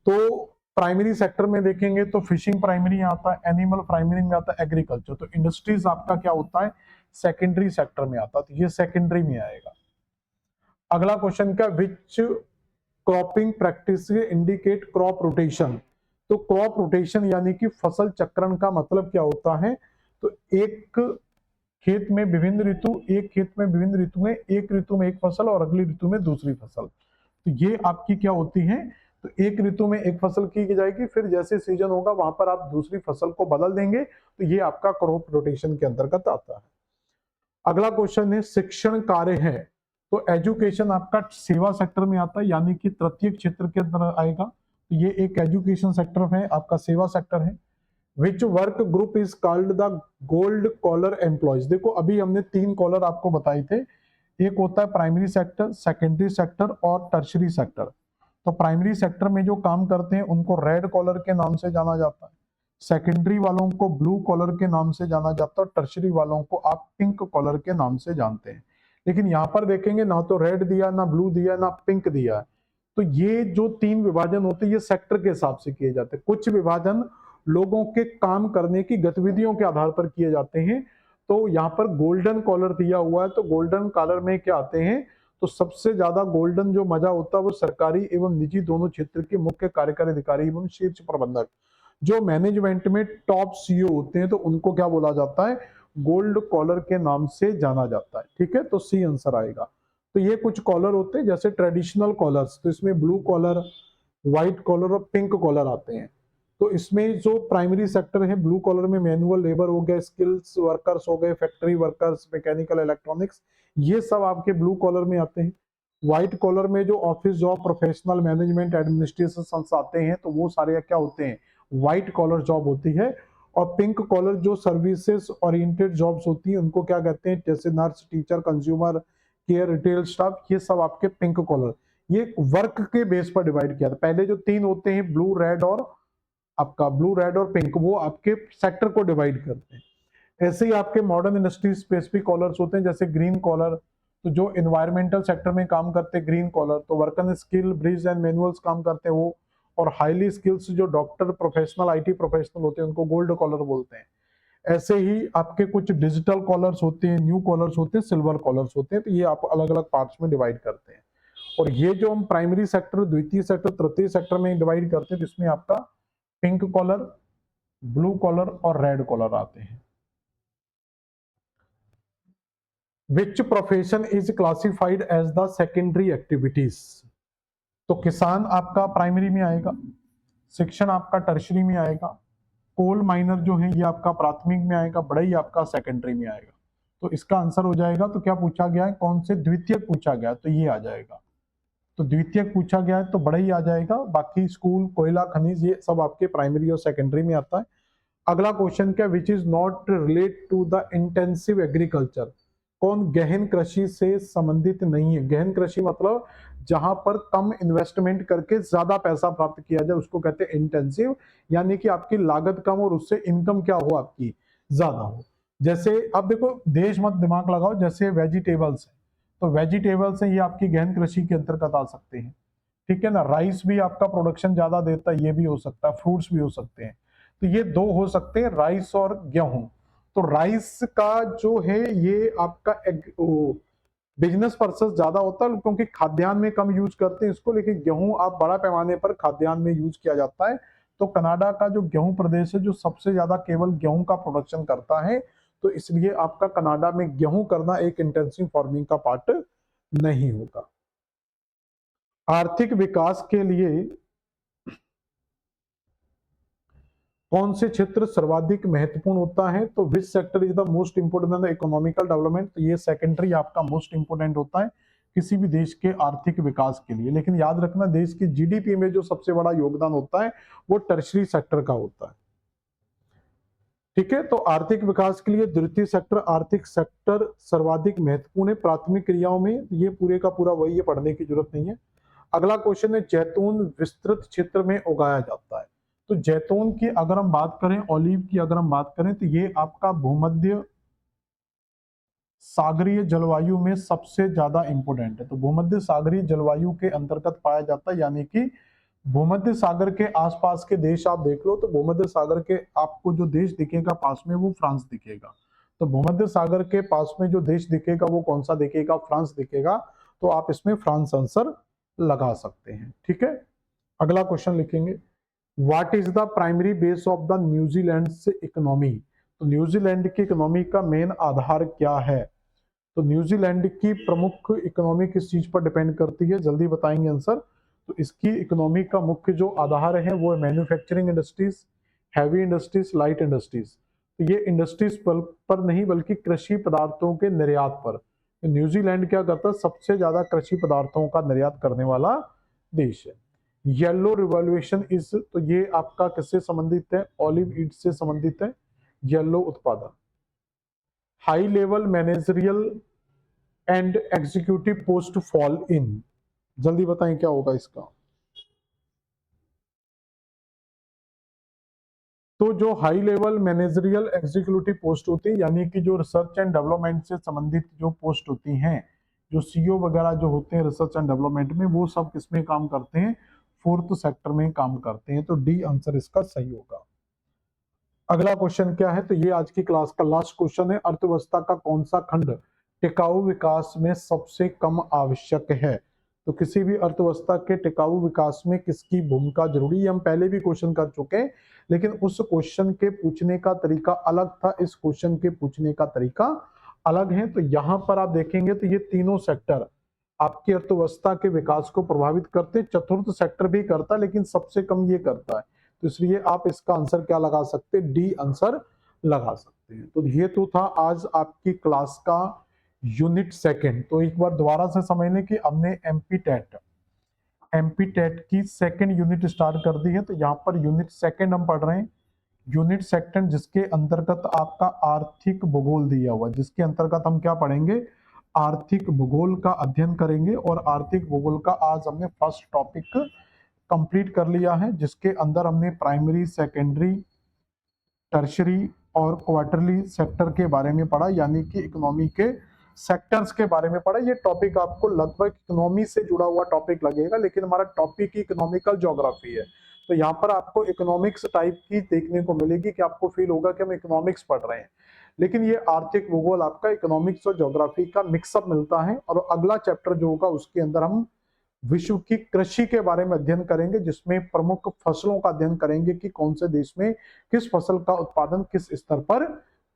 Speaker 1: तो प्राइमरी सेक्टर में देखेंगे तो फिशिंग प्राइमरी आता है, एनिमल प्राइमरी में आता है, एग्रीकल्चर। तो इंडस्ट्रीज आपका क्या होता है? सेकेंडरी सेक्टर में आता है, तो ये सेकेंडरी में आएगा। अगला क्वेश्चन क्या? Which cropping practice indicate crop rotation. तो क्रॉप रोटेशन यानी कि फसल चक्रण का मतलब क्या होता है? तो एक खेत में विभिन्न ऋतु, एक खेत में विभिन्न ऋतु में, एक ऋतु में एक फसल और अगली ऋतु में दूसरी फसल, तो ये आपकी क्या होती है? तो एक ऋतु में एक फसल की जाएगी, फिर जैसे सीजन होगा वहां पर आप दूसरी फसल को बदल देंगे, तो ये आपका क्रॉप रोटेशन के अंतर्गत आता है। अगला क्वेश्चन है शिक्षण कार्य है। तो एजुकेशन आपका सेवा सेक्टर में आता है, यानी कि तृतीय क्षेत्र के अंदर आएगा। तो ये एक एजुकेशन सेक्टर है, आपका सेवा सेक्टर है। Which work group is called the gold collar employees. देखो, अभी हमने 3 कॉलर आपको बताए थे, एक होता है प्राइमरी सेक्टर, सेकेंडरी सेक्टर और टर्शरी सेक्टर। तो प्राइमरी सेक्टर में जो काम करते हैं उनको रेड कॉलर के नाम से जाना जाता है, सेकेंडरी वालों को ब्लू कॉलर के नाम से जाना जाता है, और टर्शरी वालों को आप पिंक कॉलर के नाम से जानते हैं। लेकिन यहाँ पर देखेंगे ना तो रेड दिया, ना ब्लू दिया, ना पिंक दिया है। तो ये जो 3 विभाजन होते हैं ये सेक्टर के हिसाब से किए जाते हैं। कुछ विभाजन लोगों के काम करने की गतिविधियों के आधार पर किए जाते हैं। तो यहाँ पर गोल्डन कॉलर दिया हुआ है, तो गोल्डन कॉलर में क्या आते हैं? तो सबसे ज्यादा गोल्डन जो मजा होता है वो सरकारी एवं निजी दोनों क्षेत्र के मुख्य कार्यकारी अधिकारी एवं शीर्ष प्रबंधक, जो मैनेजमेंट में टॉप सीईओ होते हैं, तो उनको क्या बोला जाता है? गोल्ड कॉलर के नाम से जाना जाता है। ठीक है, तो सी आंसर आएगा। तो ये कुछ कॉलर होते हैं जैसे ट्रेडिशनल कॉलर्स, तो इसमें ब्लू कॉलर, व्हाइट कॉलर और पिंक कॉलर आते हैं। तो इसमें जो प्राइमरी सेक्टर है, ब्लू कॉलर में मैनुअल लेबर हो गए, स्किल्स वर्कर्स हो गए, फैक्ट्री वर्कर्स, मैकेनिकल, इलेक्ट्रॉनिक्स, ये सब आपके ब्लू कॉलर में आते हैं। व्हाइट कॉलर में जो office job, professional, management, administration आते हैं, तो वो सारे क्या होते हैं? व्हाइट कॉलर जॉब होती है। और पिंक कॉलर जो सर्विसेज ओरिएंटेड जॉब्स होती हैं उनको क्या कहते हैं? जैसे nurse, teacher, consumer care, retail staff, ये सब आपके पिंक कॉलर। ये वर्क के बेस पर डिवाइड किया था। पहले जो 3 होते हैं, ब्लू, रेड और आपका ब्लू, रेड और पिंक, वो आपके सेक्टर को डिवाइड करते हैं। ऐसे ही आपके मॉडर्न इंडस्ट्री स्पेसिफिक कॉलर्स होते हैं, जैसे ग्रीन कॉलर, तो जो इन्वायरमेंटल सेक्टर में काम करते हैं ग्रीन कॉलर, तो वर्कन स्किल, ब्रिज एंड मैनुअल्स काम करते हैं वो। और हाईली स्किल्स जो डॉक्टर, प्रोफेशनल, आईटी प्रोफेशनल होते हैं उनको गोल्ड कॉलर बोलते हैं। ऐसे ही आपके कुछ डिजिटल कॉलर्स होते हैं, न्यू कॉलर्स होते हैं, सिल्वर कॉलर्स होते हैं, तो ये आप अलग अलग पार्ट्स में डिवाइड करते हैं। और ये जो हम प्राइमरी सेक्टर, द्वितीय सेक्टर, तृतीय सेक्टर में डिवाइड करते हैं, जिसमें आपका पिंक कॉलर, ब्लू कॉलर और रेड कॉलर आते हैं। Which profession is classified as the secondary activities? तो किसान आपका प्राइमरी में आएगा, शिक्षण आपका टर्शरी में आएगा, कोल माइनर जो है ये आपका प्राथमिक में आएगा, बढ़ई आपका सेकेंडरी में आएगा। तो इसका आंसर हो जाएगा, तो क्या पूछा गया है, कौन से द्वितीयक पूछा गया, तो ये आ जाएगा। तो द्वितीयक पूछा गया है तो बढ़ई आ जाएगा, बाकी स्कूल, कोयला, खनिज ये सब आपके प्राइमरी और सेकेंडरी में आता है। अगला क्वेश्चन क्या, which is not relate to the intensive agriculture? कौन गहन कृषि से संबंधित नहीं है? गहन कृषि मतलब जहां पर कम इन्वेस्टमेंट करके ज्यादा पैसा प्राप्त किया जाए उसको कहते हैं इंटेंसिव, यानी कि आपकी लागत कम और उससे इनकम क्या हो, आपकी ज्यादा हो। जैसे अब देखो, देश मत दिमाग लगाओ, जैसे वेजिटेबल्स है, तो वेजिटेबल्स है ये आपकी गहन कृषि के अंतर्गत आ सकते हैं, ठीक है ना। राइस भी आपका प्रोडक्शन ज्यादा देता है, ये भी हो सकता है, फ्रूट्स भी हो सकते हैं। तो ये दो हो सकते हैं, राइस और गेहूं। तो राइस का जो है ये आपका बिजनेस पर्पस ज्यादा होता है, क्योंकि खाद्यान्न में कम यूज करते हैं इसको, लेकिन गेहूं आप बड़ा पैमाने पर खाद्यान्न में यूज किया जाता है। तो कनाडा का जो गेहूं प्रदेश है जो सबसे ज्यादा केवल गेहूं का प्रोडक्शन करता है, तो इसलिए आपका कनाडा में गेहूं करना एक इंटेंसिव फार्मिंग का पार्ट नहीं होगा। आर्थिक विकास के लिए कौन से क्षेत्र सर्वाधिक महत्वपूर्ण होता है? तो which sector is the most important in the economical development? तो ये सेकेंडरी आपका मोस्ट इंपोर्टेंट होता है किसी भी देश के आर्थिक विकास के लिए। लेकिन याद रखना, देश की जीडीपी में जो सबसे बड़ा योगदान होता है वो टर्शरी सेक्टर का होता है, ठीक है। तो आर्थिक विकास के लिए द्वितीय सेक्टर, आर्थिक सेक्टर सर्वाधिक महत्वपूर्ण है प्राथमिक क्रियाओं में, ये पूरे का पूरा वही है, पढ़ने की जरूरत नहीं है। अगला क्वेश्चन है, जैतून विस्तृत क्षेत्र में उगाया जाता है? तो जैतून की अगर हम बात करें, ऑलिव की अगर हम बात करें, तो ये आपका भूमध्य सागरीय जलवायु में सबसे ज्यादा इंपोर्टेंट है। तो भूमध्य सागरीय जलवायु के अंतर्गत पाया जाता है, यानी कि भूमध्य सागर के आसपास के देश आप देख लो, तो भूमध्य सागर के आपको जो देश दिखेगा पास में वो फ्रांस दिखेगा। तो भूमध्य सागर के पास में जो देश दिखेगा वो कौन सा दिखेगा, फ्रांस दिखेगा। तो आप इसमें फ्रांस आंसर लगा सकते हैं, ठीक है। अगला क्वेश्चन लिखेंगे, what is the primary base of the New Zealand economy? तो न्यूजीलैंड की इकोनॉमी का मेन आधार क्या है? तो न्यूजीलैंड की प्रमुख इकोनॉमी किस चीज पर डिपेंड करती है, जल्दी बताएंगे आंसर। तो इसकी इकोनॉमी का मुख्य जो आधार है वो है manufacturing industries, heavy industries, light industries. तो ये इंडस्ट्रीज पर नहीं बल्कि कृषि पदार्थों के निर्यात पर। तो न्यूजीलैंड क्या करता है, सबसे ज्यादा कृषि पदार्थों का निर्यात करने वाला देश है। येलो रिवॉल्यूशन इज, तो ये आपका किससे संबंधित है, ऑलिव ईट से संबंधित है, येलो उत्पादन। High level managerial and executive post fall in, जल्दी बताएं क्या होगा इसका। तो जो high level managerial executive post होती है, यानी कि जो रिसर्च एंड डेवलपमेंट से संबंधित जो पोस्ट होती हैं, जो सीईओ वगैरह जो होते हैं रिसर्च एंड डेवलपमेंट में, वो सब किसमें काम करते हैं, फोर्थ सेक्टर में काम करते हैं। तो डी आंसर इसका सही होगा। अगला क्वेश्चन क्या है, तो ये आज की क्लास का लास्ट क्वेश्चन है, अर्थव्यवस्था का कौन सा खंड टिकाऊ विकास में सबसे कम आवश्यक है? तो किसी भी अर्थव्यवस्था के टिकाऊ विकास में किसकी भूमिका जरूरी है, हम पहले भी क्वेश्चन कर चुके हैं, लेकिन उस क्वेश्चन के पूछने का तरीका अलग था, इस क्वेश्चन के पूछने का तरीका अलग है। तो यहां पर आप देखेंगे तो ये तीनों सेक्टर आपकी अर्थव्यवस्था के विकास को प्रभावित करते, चतुर्थ सेक्टर भी करता है लेकिन सबसे कम ये करता है। तो इसलिए आप इसका आंसर क्या लगा सकते हैं, डी आंसर लगा सकते हैं। तो ये तो था आज आपकी क्लास का यूनिट सेकंड। तो एक बार दोबारा से समझ लें कि हमने एमपी टेट की सेकंड यूनिट स्टार्ट कर दी है। तो यहाँ पर यूनिट सेकंड हम पढ़ रहे हैं, यूनिट सेकंड जिसके अंतर्गत आपका आर्थिक भूगोल दिया हुआ, जिसके अंतर्गत हम क्या पढ़ेंगे, आर्थिक भूगोल का अध्ययन करेंगे। और आर्थिक भूगोल का आज हमने फर्स्ट टॉपिक कंप्लीट कर लिया है, जिसके अंदर हमने प्राइमरी, सेकेंडरी, टर्शरी और क्वार्टरली सेक्टर के बारे में पढ़ा, यानी कि इकोनॉमी के सेक्टर्स के बारे में पढ़ा। ये टॉपिक आपको लगभग इकोनॉमी से जुड़ा हुआ टॉपिक लगेगा, लेकिन हमारा टॉपिक ही इकोनॉमिकल ज्योग्राफी है। तो यहाँ पर आपको इकोनॉमिक्स टाइप की देखने को मिलेगी कि आपको फील होगा कि हम इकोनॉमिक्स पढ़ रहे हैं, लेकिन ये आर्थिक भूगोल आपका इकोनॉमिक्स और ज्योग्राफी का मिक्सअप मिलता है। और अगला चैप्टर जो होगा उसके अंदर हम विश्व की कृषि के बारे में अध्ययन करेंगे, जिसमें प्रमुख फसलों का अध्ययन करेंगे कि कौन से देश में किस फसल का उत्पादन किस स्तर पर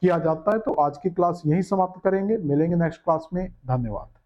Speaker 1: किया जाता है। तो आज की क्लास यहीं समाप्त करेंगे, मिलेंगे नेक्स्ट क्लास में। धन्यवाद।